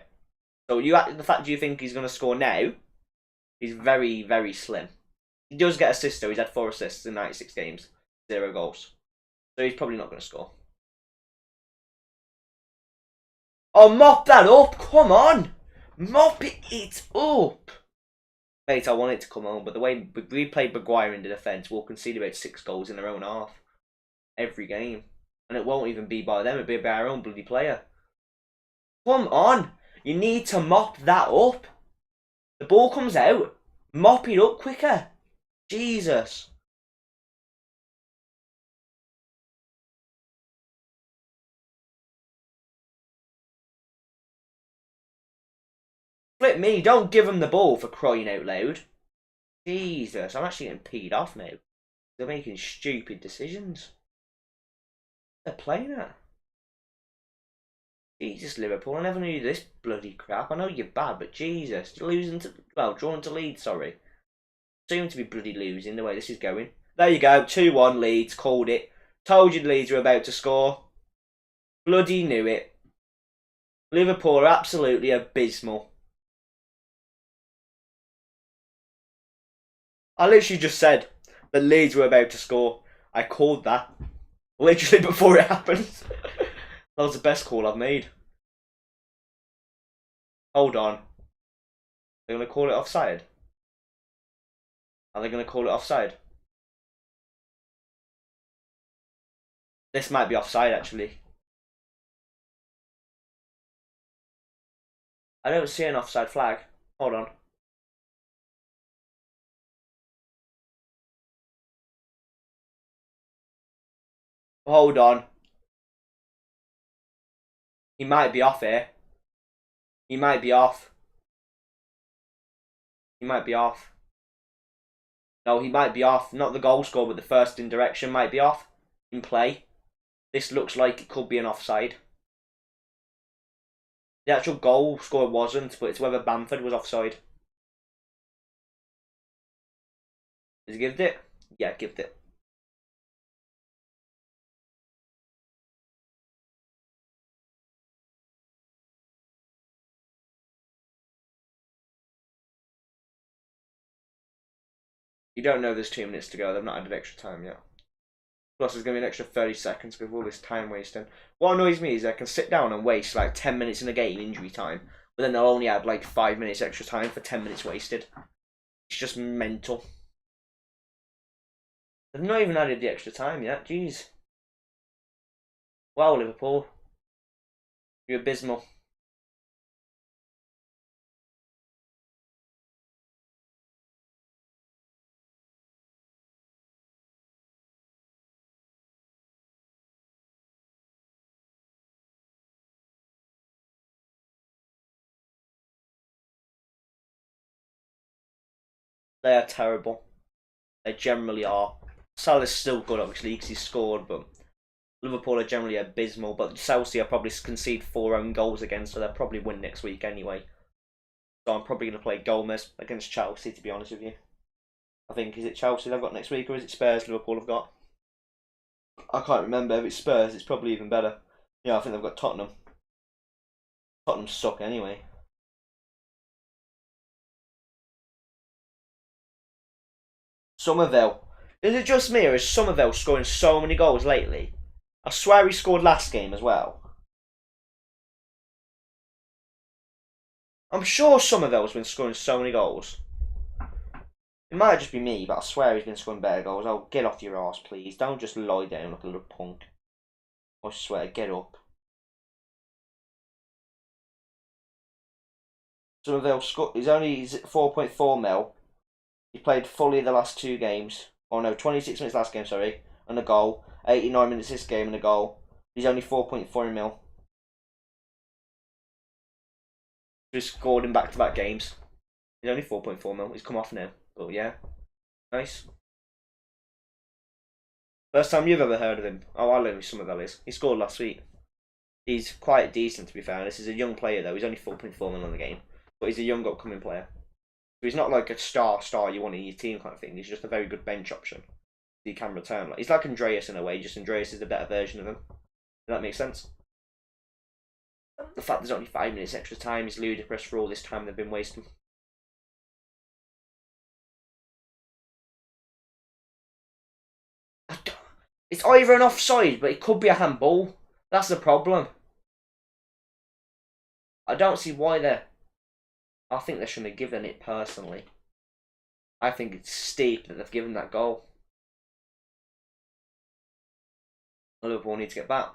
So the fact you think he's going to score now is very, very slim. He does get assists though. He's had 4 assists in 96 games, 0 goals. So he's probably not going to score. Oh, mop that up! Come on! Mop it up! Mate, I want it to come home, but the way we play Maguire in the defence, we'll concede about 6 goals in their own half. Every game. And it won't even be by them, it'll be by our own bloody player. Come on! You need to mop that up. The ball comes out. Mop it up quicker. Jesus. Flip me, don't give him the ball for crying out loud. Jesus, I'm actually getting peed off now. They're making stupid decisions. They're playing it. Jesus, Liverpool, I never knew this bloody crap. I know you're bad, but Jesus, you're losing to, well, drawn to Leeds, sorry. Seem to be bloody losing the way this is going. There you go, 2-1 Leeds, called it. Told you Leeds were about to score. Bloody knew it. Liverpool are absolutely abysmal. I literally just said that Leeds were about to score. I called that. Literally before it happened. That was the best call I've made. Hold on. They're going to call it offside? Are they going to call it offside? This might be offside, actually. I don't see an offside flag. Hold on. Hold on. He might be off here. He might be off. He might be off. No, he might be off. Not the goal score, but the first in direction might be off. In play. This looks like it could be an offside. The actual goal score wasn't, but it's whether Bamford was offside. Has he given it? Yeah, given it. You don't know there's 2 minutes to go. They've not added extra time yet. Plus, there's going to be an extra 30 seconds with all this time wasting. What annoys me is they can sit down and waste like 10 minutes in a game injury time, but then they'll only add like 5 minutes extra time for 10 minutes wasted. It's just mental. They've not even added the extra time yet. Jeez. Wow, Liverpool. You're abysmal. They are terrible. They generally are. Salah's still good, obviously, because he scored, but Liverpool are generally abysmal. But Chelsea are probably concede 4 own goals again, so they'll probably win next week anyway. So I'm probably going to play Gomez against Chelsea, to be honest with you. I think, is it Chelsea they've got next week, or is it Spurs Liverpool have got? I can't remember. If it's Spurs, it's probably even better. Yeah, I think they've got Tottenham. Tottenham suck anyway. Somerville. Is it just me, or is Somerville scoring so many goals lately? I swear he scored last game as well. I'm sure Somerville's been scoring so many goals. It might just be me, but I swear he's been scoring better goals. Oh, get off your arse, please. Don't just lie down like a little punk. I swear, get up. Somerville he's only 4.4 mil. He played fully the last 2 games. Oh no, 26 minutes last game, sorry. And a goal. 89 minutes this game and a goal. He's only 4.4 mil. Just scored in back-to-back games. He's only 4.4 mil. He's come off now. But yeah, nice. First time you've ever heard of him. Oh, I know who Somerville is. He scored last week. He's quite decent, to be fair. This is a young player, though. He's only 4.4 mil on the game. But he's a young, upcoming player. So he's not like a star you want in your team kind of thing. He's just a very good bench option. He can return. He's like Andreas in a way, just Andreas is a better version of him. Does that make sense? The fact there's only 5 minutes extra time is ludicrous for all this time they've been wasting. It's either an offside, but it could be a handball. That's the problem. I don't see why they're... I think they shouldn't have given it personally. I think it's steep that they've given that goal. Liverpool need to get back.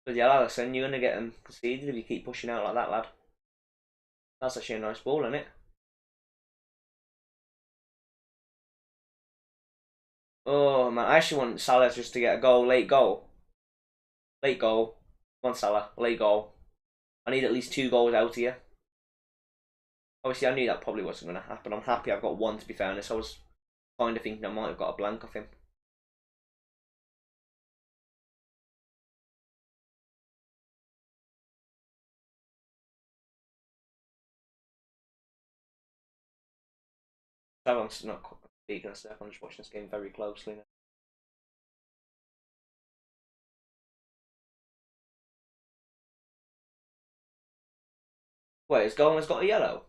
But yeah, Alisson, you're going to get them conceded if you keep pushing out like that, lad. That's actually a nice ball, isn't it? Oh man, I actually want Salah just to get a goal, late goal. Late goal. Come on, Salah, late goal. I need at least 2 goals out here. Obviously, I knew that probably wasn't going to happen. I'm happy I've got 1, to be fairness. I was kind of thinking I might have got a blank off him. So I'm not speaking of stuff. I'm just watching this game very closely now. Wait, has Gomez got a yellow?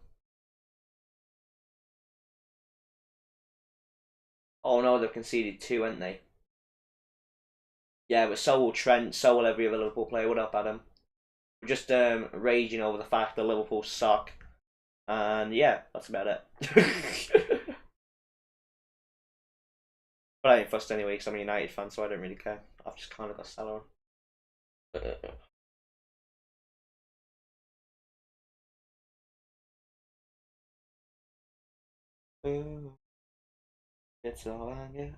Oh no, they've conceded 2, haven't they? Yeah, but so will Trent, so will every other Liverpool player. What up, Adam? We're just raging over the fact that Liverpool suck. And yeah, that's about it. But I ain't fussed anyway because I'm a United fan, so I don't really care. I've just kind of got Salah on. Ooh, it's all on you.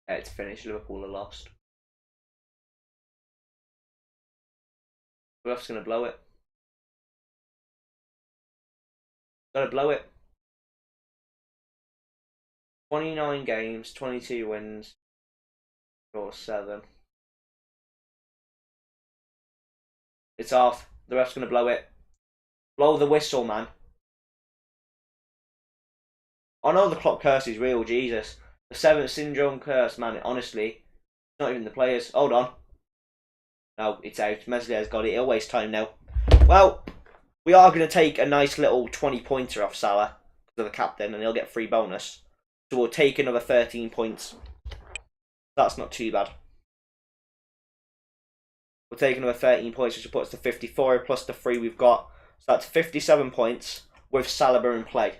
Yeah, it's finished. Liverpool are lost. The ref's gonna blow it. Gotta blow it. 29 games, 22 wins, or 7. It's off. The ref's gonna blow it. Blow the whistle, man. I know the clock curse is real, Jesus. The 7th syndrome curse, man, honestly, it's not even the players. Hold on. No, it's out. Meslier's got it. He'll waste time now. Well, we are going to take a nice little 20-pointer off Salah to the captain, and he'll get free bonus. So we'll take another 13 points. That's not too bad. We'll take another 13 points, which will put us to 54, plus the 3 we've got. So that's 57 points with Salah in play.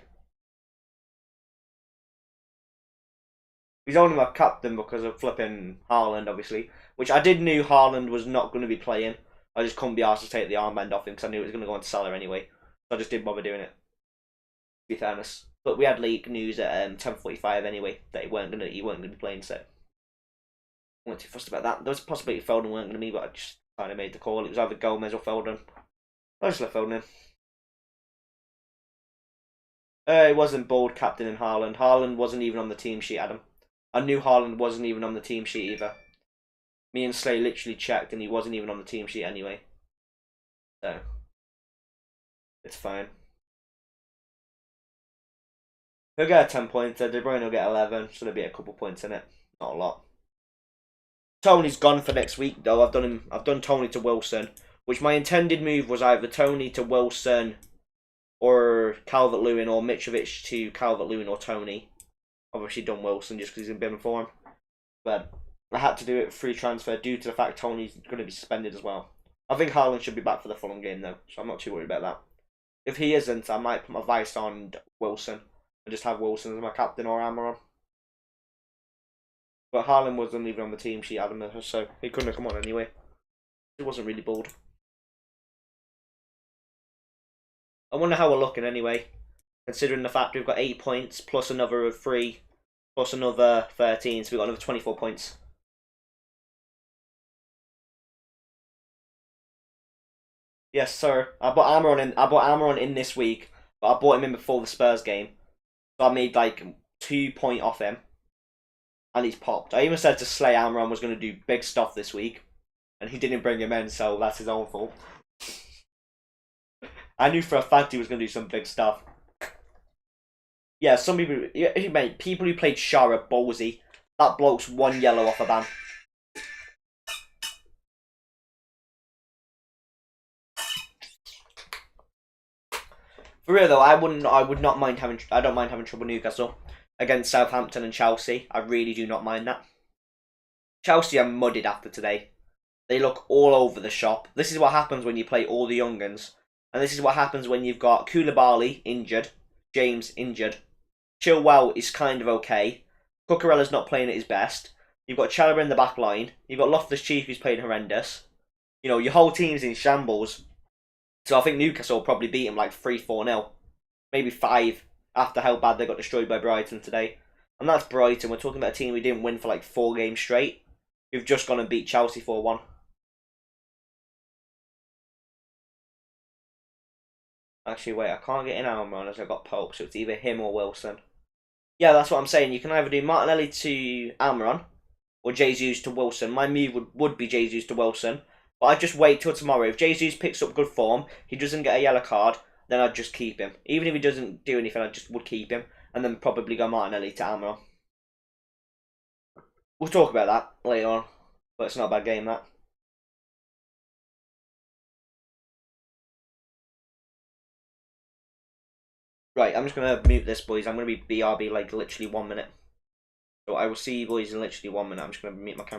He's only my captain because of flipping Haaland, obviously. Which I did knew Haaland was not going to be playing. I just couldn't be asked to take the armband off him because I knew it was going to go on Salah anyway. So I just didn't bother doing it, to be fairness. But we had leak news at 10:45 anyway that he weren't going to be playing, so I wasn't too fussed about that. There was a possibility Foden weren't going to be, but I just kind of made the call. It was either Gomez or Foden. I just left Foden in. It wasn't bold captain in Haaland. Haaland wasn't even on the team sheet, Adam. I knew Haaland wasn't even on the team sheet either. Me and Slay literally checked and he wasn't even on the team sheet anyway. So, it's fine. He'll get a 10 pointer, De Bruyne will get 11, so there'll be a couple points in it. Not a lot. Tony's gone for next week though. I've done Tony to Wilson, which my intended move was either Tony to Wilson or Calvert-Lewin or Mitrovic to Calvert-Lewin or Tony. Obviously done Wilson just because he's in better form. But I had to do it free transfer due to the fact Tony's going to be suspended as well. I think Haaland should be back for the Fulham game though, so I'm not too worried about that. If he isn't, I might put my vice on Wilson and just have Wilson as my captain or Amaron. But Haaland wasn't even on the team sheet, Adam, so he couldn't have come on anyway. He wasn't really bold. I wonder how we're looking anyway, considering the fact we've got 8 points plus another 3 plus another 13, so we've got another 24 points. Yes, sir. I bought Amaron in this week, but I bought him in before the Spurs game. So I made like 2 points off him. And he's popped. I even said to Slay Amaron was going to do big stuff this week. And he didn't bring him in, so that's his own fault. I knew for a fact he was going to do some big stuff. Yeah, some people... Mate, people who played Shah are ballsy. That bloke's 1 yellow off a ban. For real though, I don't mind having trouble Newcastle against Southampton and Chelsea. I really do not mind that. Chelsea are mudded after today. They look all over the shop. This is what happens when you play all the young uns. And this is what happens when you've got Koulibaly injured, James injured. Chilwell is kind of okay. Cucurella's not playing at his best. You've got Chalobah in the back line. You've got Loftus-Cheek who's playing horrendous. You know, your whole team's in shambles. So I think Newcastle will probably beat him like 3-4-0. Maybe 5 after how bad they got destroyed by Brighton today. And that's Brighton. We're talking about a team who didn't win for like 4 games straight. Who've just gone and beat Chelsea 4-1. Actually, wait, I can't get in Almiron as I got Pope, so it's either him or Wilson. Yeah, that's what I'm saying. You can either do Martinelli to Almiron or Jesus to Wilson. My move would be Jesus to Wilson. But I'd just wait till tomorrow. If Jesus picks up good form, he doesn't get a yellow card, then I'd just keep him. Even if he doesn't do anything, I just would keep him. And then probably go Martinelli to Almiron. We'll talk about that later on. But it's not a bad game, that. Right, I'm just going to mute this, boys. I'm going to be BRB like literally 1 minute. So I will see you boys in literally 1 minute. I'm just going to mute my camera.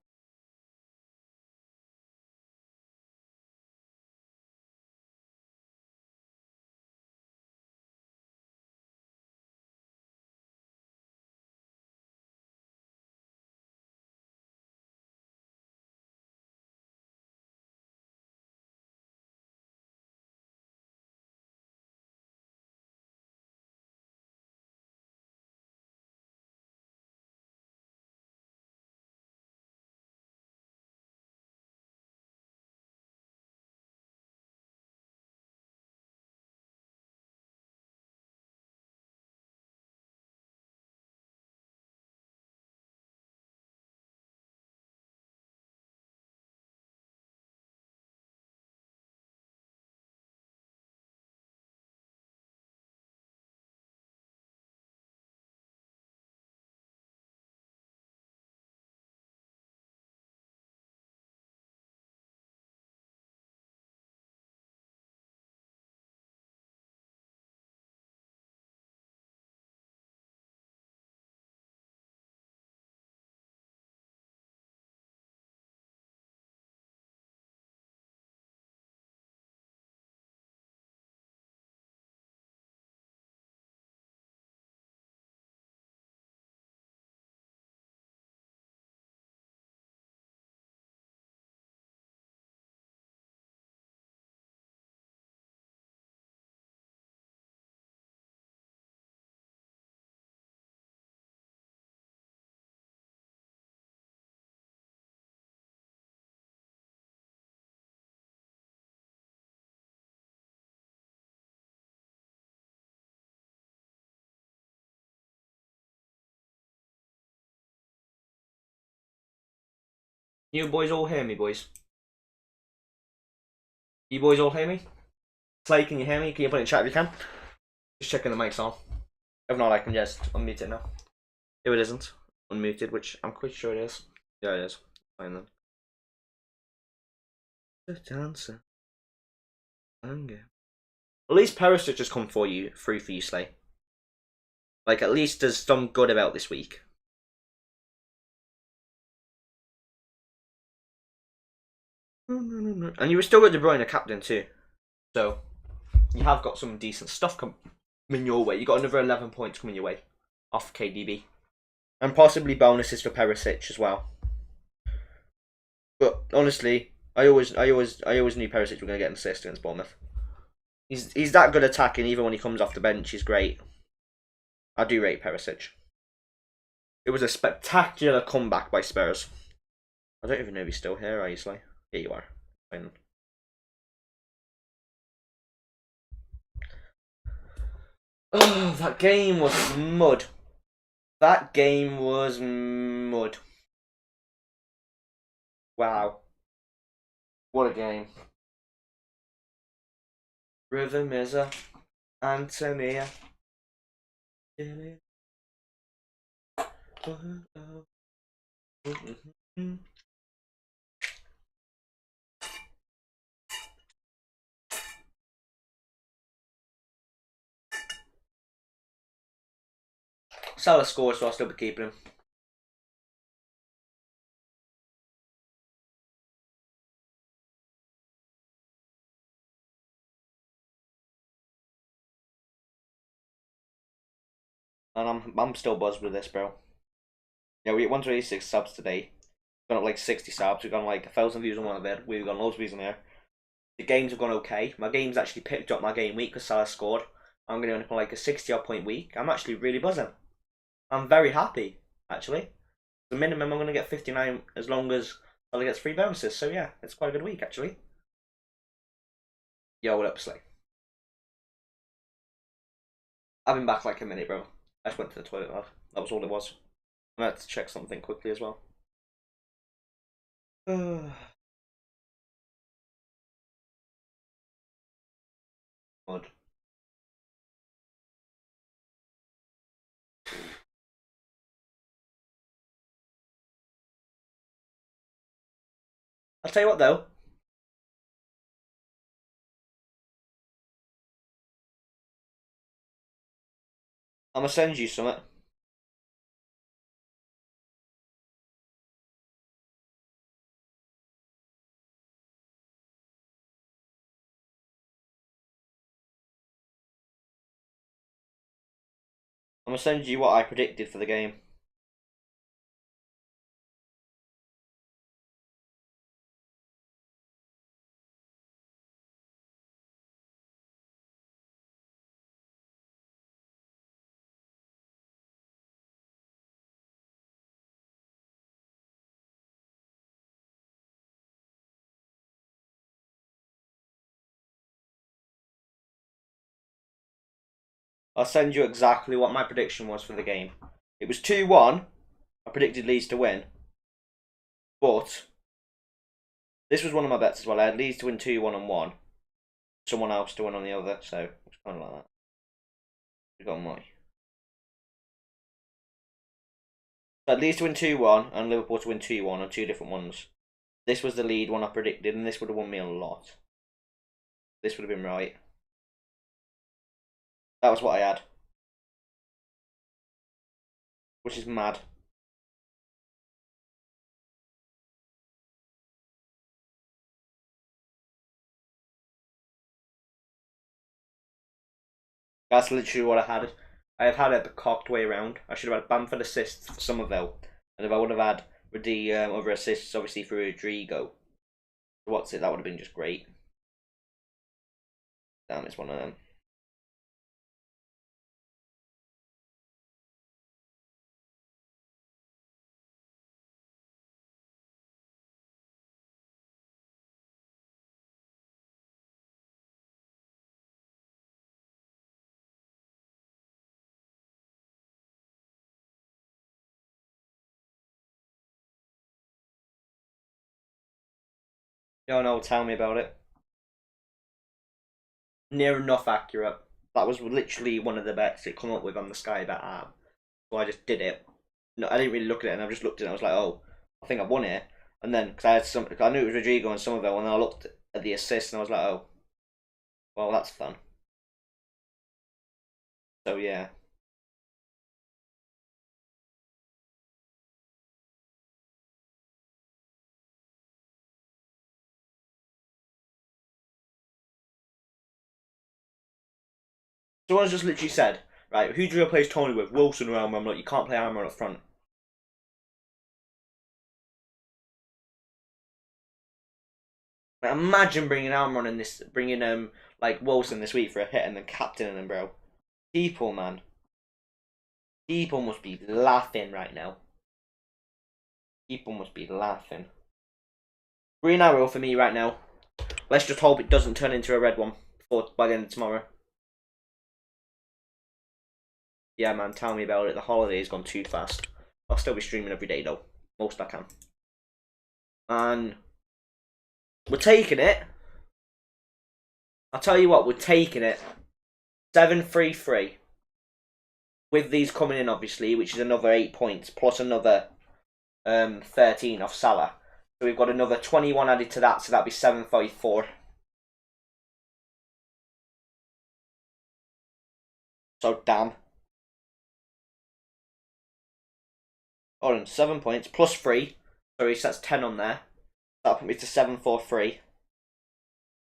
You boys all hear me, boys? You boys all hear me? Clay, can you hear me? Can you put it in chat if you can? Just checking the mic's on. If not, I can just unmute it now. If it isn't unmuted, which I'm quite sure it is. Yeah, it is. Fine then. The dancer. At least Perisic has come for you, through for you, Slay. Like, at least there's some good about this week. And you were still got De Bruyne captain too. So, you have got some decent stuff coming your way. You got another 11 points coming your way off KDB. And possibly bonuses for Perisic as well. But honestly, I always knew Perisic were going to get an assist against Bournemouth. He's that good attacking, even when he comes off the bench, he's great. I do rate Perisic. It was a spectacular comeback by Spurs. I don't even know if he's still here, are you, Sly? Here you are. Fine. Oh, that game was mud. That game was mud. Wow. What a game. River Miza, Antonia. Salah scored, so I'll still be keeping him. And I'm still buzzed with this, bro. Yeah, we 126 subs today. We've got like 60 subs. We've got like 1,000 views on one of it. We've got loads of views on there. The games have gone okay. My game's actually picked up my game week because Salah scored. I'm going to end up on like a 60-odd point week. I'm actually really buzzing. I'm very happy, actually. The minimum I'm going to get 59 as long as Salah gets 3 bonuses. So yeah, it's quite a good week, actually. Yo, what up, Slay? I've been back like a minute, bro. I just went to the toilet, lad. That was all it was. I had to check something quickly as well. Mud. I'll tell you what though. I'm gonna send you something. I'm gonna send you what I predicted for the game. I'll send you exactly what my prediction was for the game. It was 2-1. I predicted Leeds to win. But this was one of my bets as well. I had Leeds to win 2-1 on one. Someone else to win on the other. So it's kind of like that. We got my. So Leeds to win 2-1 and Liverpool to win 2-1 on 2 different ones. This was the lead one I predicted, and this would have won me a lot. This would have been right. That was what I had. Which is mad. That's literally what I had. I have had it the cocked way around. I should have had Bamford assists for Somerville. And if I would have had the other assists, obviously, for Rodrigo. What's it? That would have been just great. Damn, it's one of them. No, tell me about it. Near enough accurate. That was literally one of the bets it come up with on the Sky Bet app. So I just did it. No, I didn't really look at it, and I just looked at it. And I was like, oh, I think I won it. And then because I knew it was Rodrigo and Somerville, and I looked at the assist, and I was like, oh, well, that's fun. So yeah. Someone's just literally said, right, who do you replace Tony with? Wilson or Almiron? I'm like, you can't play Almiron up front. Like, imagine bringing Almiron in this, bringing like Wilson this week for a hit and then captaining him, bro. People, man, people must be laughing right now. People must be laughing. Green arrow for me right now. Let's just hope it doesn't turn into a red one by the end of tomorrow. Yeah, man, tell me about it. The holiday's gone too fast. I'll still be streaming every day though, most I can. And we're taking it. I'll tell you what, we're taking it. 7-3-3. With these coming in, obviously, which is another 8 points, plus another 13 off Salah. So we've got another 21 added to that, so that'd be 7-5-4. So damn. Hold on, 7 points, plus 3. Sorry, so that's 10 on there. That'll put me to 7-4-3.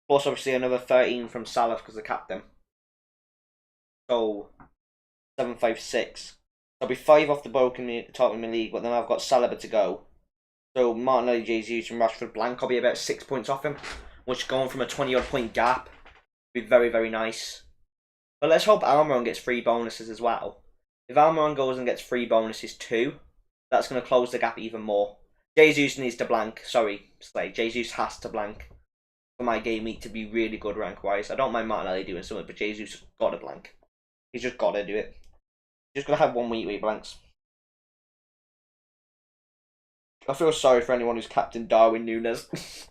Plus, obviously, another 13 from Salah because the captain. So, 7-5-6. I'll be 5 off the top in my league, but then I've got Saliba to go. So, Martinelli, Jesus, and Rashford blank. I'll be about 6 points off him, which going from a 20-odd point gap would be very, very nice. But let's hope Almiron gets 3 bonuses as well. If Almiron goes and gets 3 bonuses too, that's going to close the gap even more. Jesus needs to blank. Sorry, Slay. Jesus has to blank for my game week to be really good rank-wise. I don't mind Martinelli doing something, but Jesus has got to blank. He's just got to do it. He's just got to have 1 week where he blanks. I feel sorry for anyone who's captain Darwin Núñez.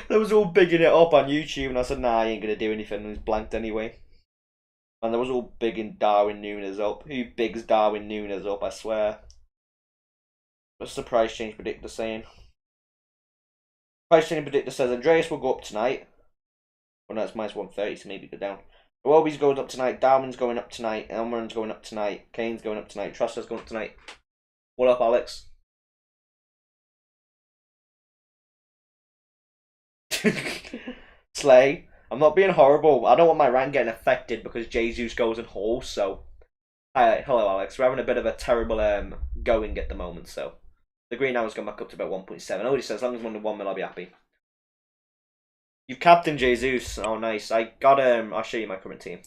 They was all bigging it up on YouTube, and I said, nah, I ain't going to do anything, and he's blanked anyway. And there was all bigging Darwin Núñez up. Who bigs Darwin Núñez up, I swear. What's the price change predictor saying? Price change predictor says Andreas will go up tonight. Well, no, it's minus 130, so maybe go down. Iwobi's going up tonight. Darwin's going up tonight. Almiron's going up tonight. Kane's going up tonight. Trosser's going up tonight. What up, Alex? Slay. I'm not being horrible. I don't want my rank getting affected because Jesus goes in halls. So, hello, Alex. We're having a bit of a terrible going at the moment. So, the green hour's gone back up to about 1.7. Oh, he says as long as I'm under 1 mil, I'll be happy. You've captained Jesus. Oh, nice. I got I'll show you my current team.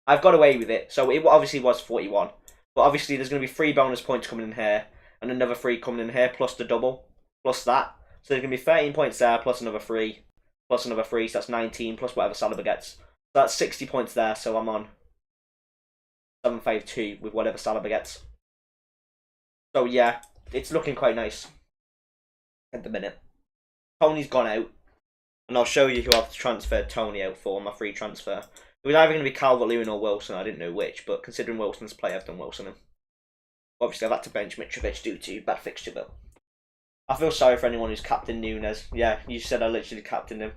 I've got away with it. So it obviously was 41, but obviously there's going to be 3 bonus points coming in here and another 3 coming in here plus the double plus that. So there's going to be 13 points there plus another 3 plus another 3. So that's 19 plus whatever Saliba gets. So that's 60 points there. So I'm on 752 with whatever Saliba gets. So yeah, it's looking quite nice at the minute. Tony's gone out. And I'll show you who I've transferred Tony out for on my free transfer. It was either going to be Calvert-Lewin or Wilson. I didn't know which, but considering Wilson's play, I've done Wilson. Obviously, I've had to bench Mitrovic due to bad fixture, but I feel sorry for anyone who's captained Núñez. Yeah, you said I literally captained him.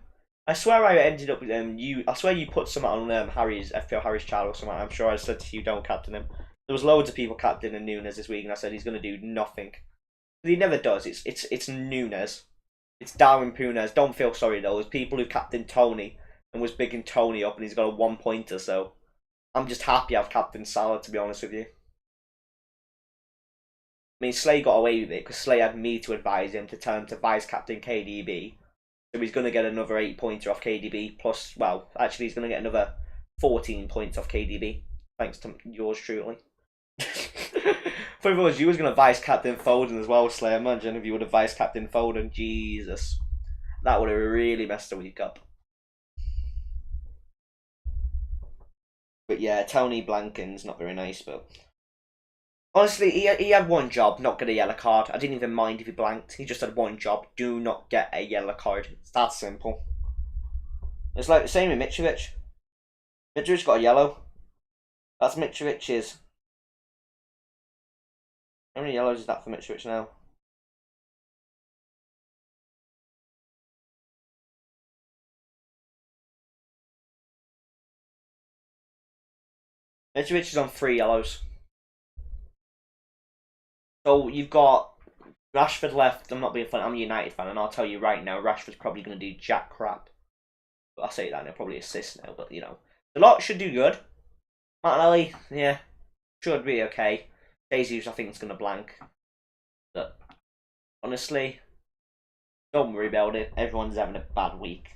I swear I ended up with I swear you put something on Harry's FPL Harry's channel or something. I'm sure I said to you, don't captain him. There was loads of people captaining Núñez this week, and I said he's going to do nothing. But he never does. It's Núñez. It's Darwin Núñez. Don't feel sorry though. There's people who captained Tony and was bigging Tony up, and he's got a 1-pointer. So I'm just happy I've captained Salah, to be honest with you. I mean, Slay got away with it because Slay had me to advise him to tell him to vice captain KDB. So he's going to get another 8-pointer off KDB. Plus, well, actually, he's going to get another 14 points off KDB. Thanks to yours truly. If it was you was going to vice captain Foden as well, Slay. Imagine if you would have vice captain Foden. Jesus. That would have really messed the week up. But yeah, Tony Blanken's not very nice, but Honestly, he had one job, not get a yellow card. I didn't even mind if he blanked. He just had one job. Do not get a yellow card. It's that simple. It's like the same with Mitrovic. Mitrovic got a yellow. That's Mitrovic's. How many yellows is that for Mitrovic now? Mitrovic is on 3 yellows. So you've got Rashford left. I'm not being funny. I'm a United fan, and I'll tell you right now, Rashford's probably going to do jack crap. But I say that, and he'll probably assist now. But the lot should do good. Martinelli, yeah, should be okay. Jesus, I think, is going to blank. But honestly, don't worry about it. Everyone's having a bad week.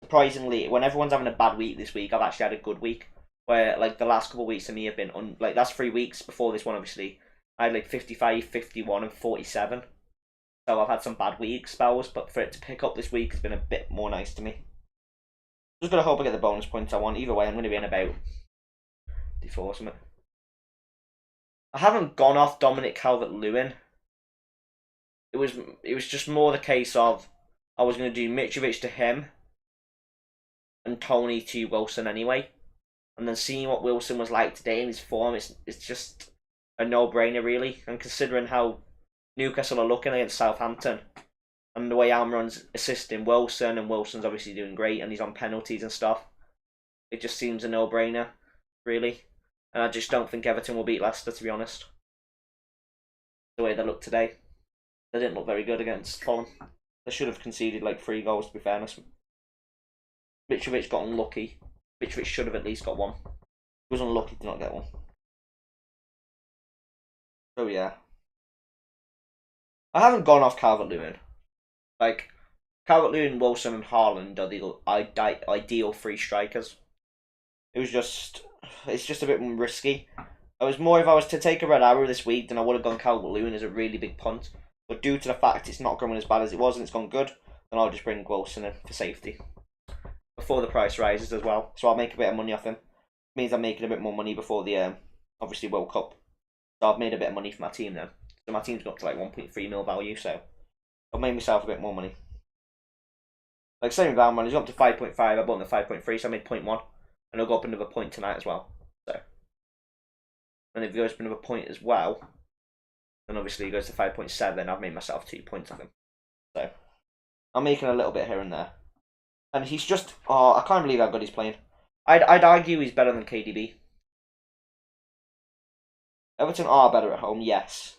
Surprisingly, when everyone's having a bad week this week, I've actually had a good week. Where like the last couple of weeks of me have been like last 3 weeks before this one, obviously, I had like 55, 51, and 47. So I've had some bad week spells, but for it to pick up this week has been a bit more nice to me. Just gotta hope I get the bonus points I want. Either way, I'm gonna be in about D4 or something. I haven't gone off Dominic Calvert-Lewin. It was just more the case of I was gonna do Mitrovic to him and Tony to Wilson anyway. And then seeing what Wilson was like today in his form, it's just a no-brainer really. And considering how Newcastle are looking against Southampton, and the way Almiron's assisting Wilson, and Wilson's obviously doing great, and he's on penalties and stuff, it just seems a no-brainer, really. And I just don't think Everton will beat Leicester, to be honest. The way they look today, they didn't look very good against Fulham. They should have conceded like 3 goals, to be fairness. Mitrovic got unlucky. Mitrovic should have at least got one. He was unlucky to not get one. So yeah. I haven't gone off Calvert-Lewin. Like, Calvert-Lewin, Wilson and Haaland are the ideal 3 strikers. It's just a bit risky. I was more, if I was to take a red arrow this week, then I would have gone Calvert-Lewin as a really big punt. But due to the fact it's not going as bad as it was and it's gone good, then I'll just bring Wilson in for safety. Before the price rises as well. So I'll make a bit of money off him. It means I'm making a bit more money before the, obviously, World Cup. So I've made a bit of money for my team then. So my team's got up to like 1.3 mil value, so I've made myself a bit more money. Like same with Bauman, he's up to 5.5, I bought him at 5.3, so I made 0.1. And I'll go up another point tonight as well. So, and if he goes up another point as well, then obviously he goes to 5.7, I've made myself 2 points off him. So I'm making a little bit here and there. And he's just, oh, I can't believe how good he's playing. I'd argue he's better than KDB. Everton are better at home, yes.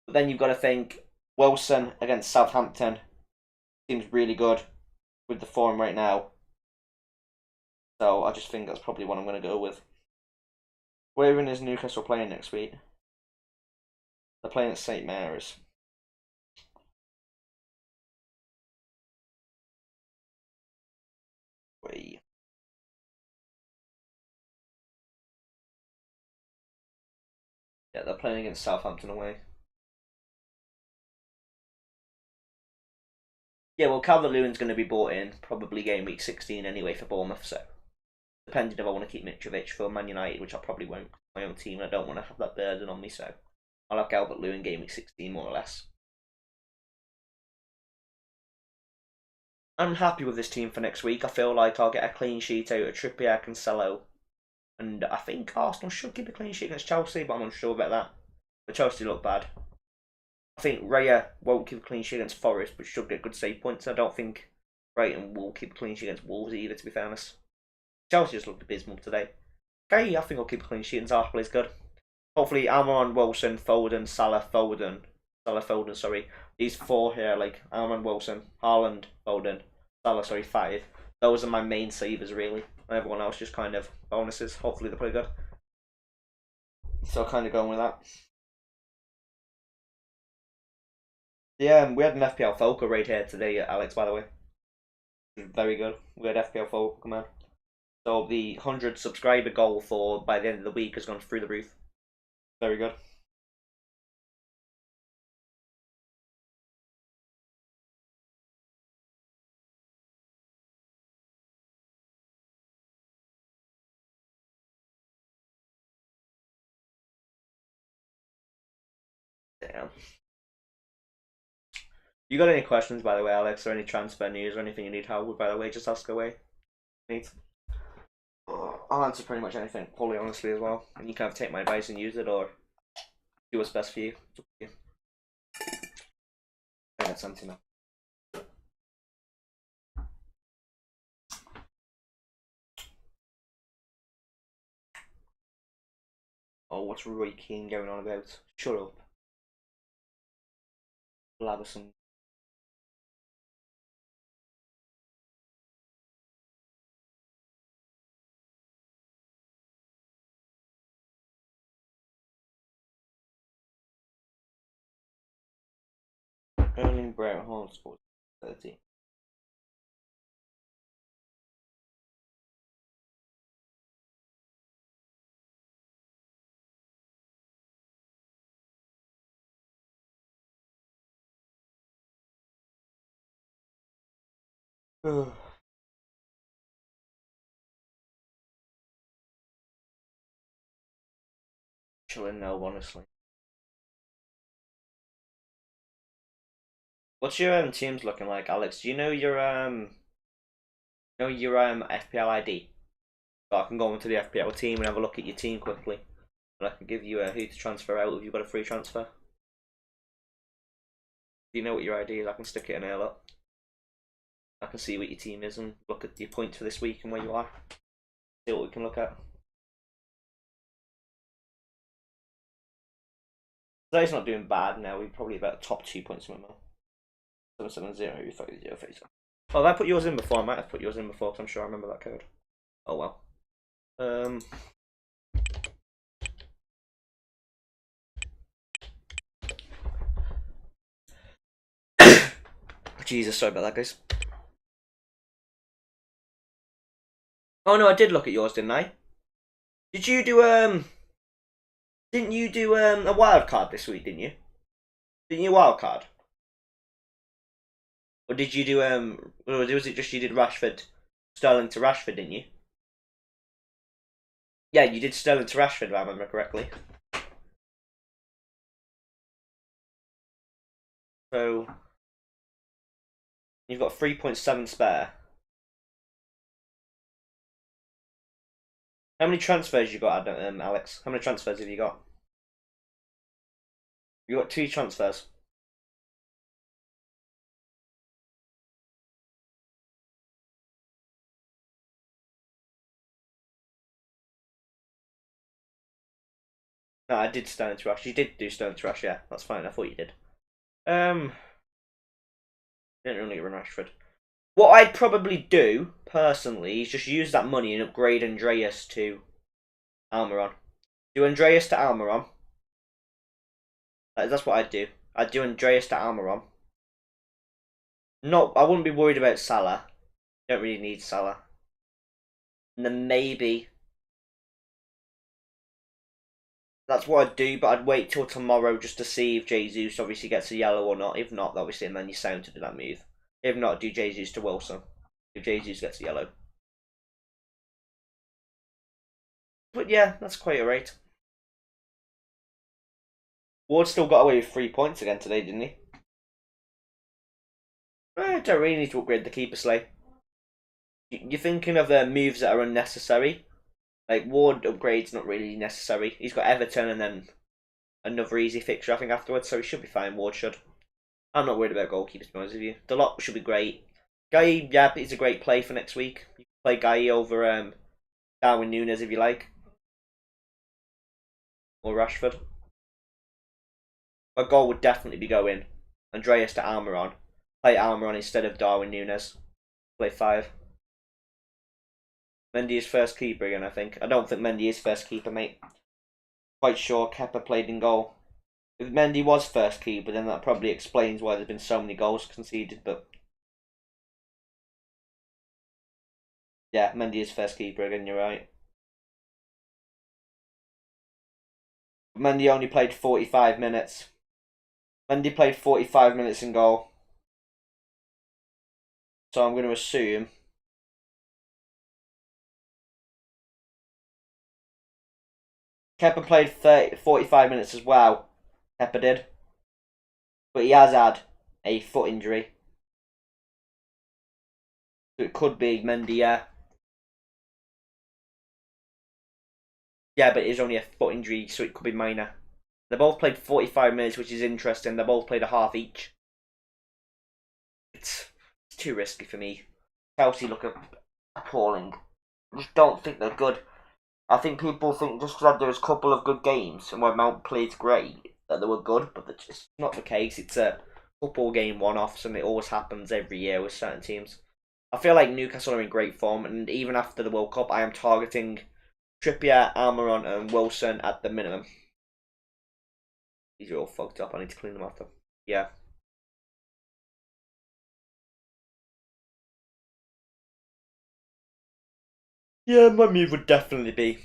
But then you've got to think, Wilson against Southampton seems really good with the form right now. So I just think that's probably what I'm going to go with. Where even is Newcastle playing next week? They're playing at St Mary's. Wait. Yeah, they're playing against Southampton away. Yeah, well, Calvert-Lewin's going to be bought in probably game week 16 anyway for Bournemouth, so depending if I want to keep Mitrovic for Man United, which I probably won't, my own team, and I don't want to have that burden on me, so I'll have Calvert-Lewin game week 16 more or less. I'm happy with this team for next week. I feel like I'll get a clean sheet out of Trippier, Cancelo, and I think Arsenal should keep a clean sheet against Chelsea, but I'm unsure about that. But Chelsea look bad. I think Raya won't keep a clean sheet against Forest, but should get good save points. I don't think Brighton will keep a clean sheet against Wolves either, to be fairness. Chelsea just looked abysmal today. Okay, I think I'll keep a clean sheet and Zaha plays good. Hopefully Almiron, Wilson, Foden, Salah, Foden, sorry. These 4 here, like Almiron, Wilson, Haaland, Foden, Salah, sorry, 5. Those are my main savers really. And everyone else just kind of bonuses. Hopefully they play good. So kind of going with that. Yeah, we had an FPL Focal raid here today, Alex, by the way. Very good. We had FPL Focal come out. So the 100 subscriber goal for by the end of the week has gone through the roof. Very good. Yeah. You got any questions, by the way, Alex, or any transfer news or anything you need help with, by the way, just ask away. I'll answer pretty much anything, fully honestly, as well. And you can take my advice and use it, or do what's best for you. It's up to you. I got something now. Oh, what's Roy Keane going on about? Shut up. Laverson. Erling Brown Horn Sports 30. Chilling now, honestly. What's your teams looking like, Alex? Do you know your FPL ID? So I can go into the FPL team and have a look at your team quickly. And I can give you who to transfer out if you've got a free transfer. Do you know what your ID is? I can stick it in there, look. I can see what your team is and look at your points for this week and where you are. See what we can look at. Today's not doing bad now. We're probably about top 2 points from him. 770. Oh, have I put yours in before? I might have put yours in before because I'm sure I remember that code. Oh well. Jesus, sorry about that, guys. Oh no, I did look at yours, didn't I? Did you do Didn't you do a wild card this week? Didn't you? Didn't you wild card? Or did you do or was it just you did Rashford, Sterling to Rashford? Didn't you? Yeah, you did Sterling to Rashford, if I remember correctly. So you've got 3.7 spare. How many transfers you got, Alex? How many transfers have you got? You got 2 transfers. No, I did Sterling to Rush. You did do Sterling to Rush, yeah. That's fine. I thought you did. Didn't really run Rashford. What I'd probably do personally is just use that money and upgrade Andreas to Almiron. Do Andreas to Almiron. That's what I'd do. I'd do Andreas to Almiron. I wouldn't be worried about Salah. Don't really need Salah. And then maybe that's what I'd do, but I'd wait till tomorrow just to see if Jesus obviously gets a yellow or not. If not, obviously, and then you sound to do that move. If not, do Jesus to Wilson. If Jesus gets a yellow. But yeah, that's quite alright. Ward still got away with 3 points again today, didn't he? I don't really need to upgrade the keeper sleigh. You're thinking of moves that are unnecessary. Like Ward upgrade's not really necessary. He's got Everton and then another easy fixture I think afterwards, so he should be fine. Ward should. I'm not worried about goalkeepers, to be honest with you. The lot should be great. Guy, yeah, it's a great play for next week. You can play Guy over Darwin Núñez if you like, or Rashford. A goal would definitely be going Andreas to Almiron. Play Almiron instead of Darwin Núñez. Play 5. Mendy is first keeper again, I think. I don't think Mendy is first keeper, mate. Quite sure Kepa played in goal. If Mendy was first keeper, then that probably explains why there's been so many goals conceded, but yeah, Mendy is first keeper again, you're right. Mendy only played 45 minutes. Mendy played 45 minutes in goal. So I'm going to assume Kepa played 45 minutes as well. Kepa did. But he has had a foot injury. So it could be Mendy, yeah. Yeah, but it's only a foot injury, so it could be minor. They both played 45 minutes, which is interesting. They both played a half each. It's too risky for me. Chelsea look appalling. I just don't think they're good. I think people think just because there was a couple of good games and where Mount played great that they were good, but that's just not the case. It's a football game one-offs, and it always happens every year with certain teams. I feel like Newcastle are in great form, and even after the World Cup, I am targeting Trippier, Almiron, and Wilson at the minimum. These are all fucked up. I need to clean them after. Yeah. Yeah, my move would definitely be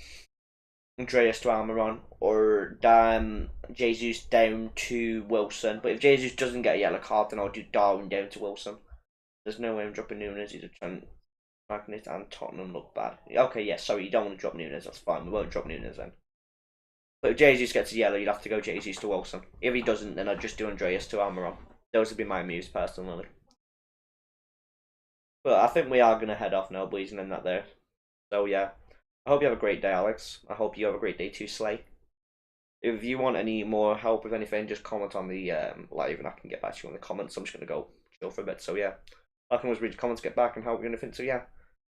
Andreas to Almiron or Jesus down to Wilson. But if Jesus doesn't get a yellow card, then I'll do Darwin down to Wilson. There's no way I'm dropping Nunes. Either Magnet and Tottenham look bad. Okay, yeah, sorry, you don't want to drop Nunes. That's fine. We won't drop Nunes then. But if Jesus gets a yellow, you'd have to go Jesus to Wilson. If he doesn't, then I'd just do Andreas to Almiron. Those would be my moves personally. But I think we are going to head off now, boys, and end that there. So yeah, I hope you have a great day, Alex. I hope you have a great day too, Slay. If you want any more help with anything, just comment on the live and I can get back to you in the comments. I'm just going to go chill for a bit. So yeah, I can always read your comments, get back and help you anything. So yeah,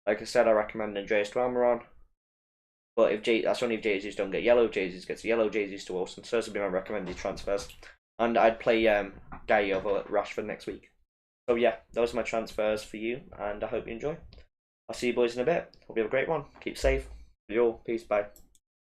like I said, I recommend Andreas to Almiron. But that's only if Jesus don't get yellow. Jesus gets yellow. Jesus to Wilson. So those would be my recommended transfers. And I'd play Guy over Rashford next week. So yeah, those are my transfers for you, and I hope you enjoy. I'll see you boys in a bit. Hope you have a great one. Keep safe. You all. Peace. Bye.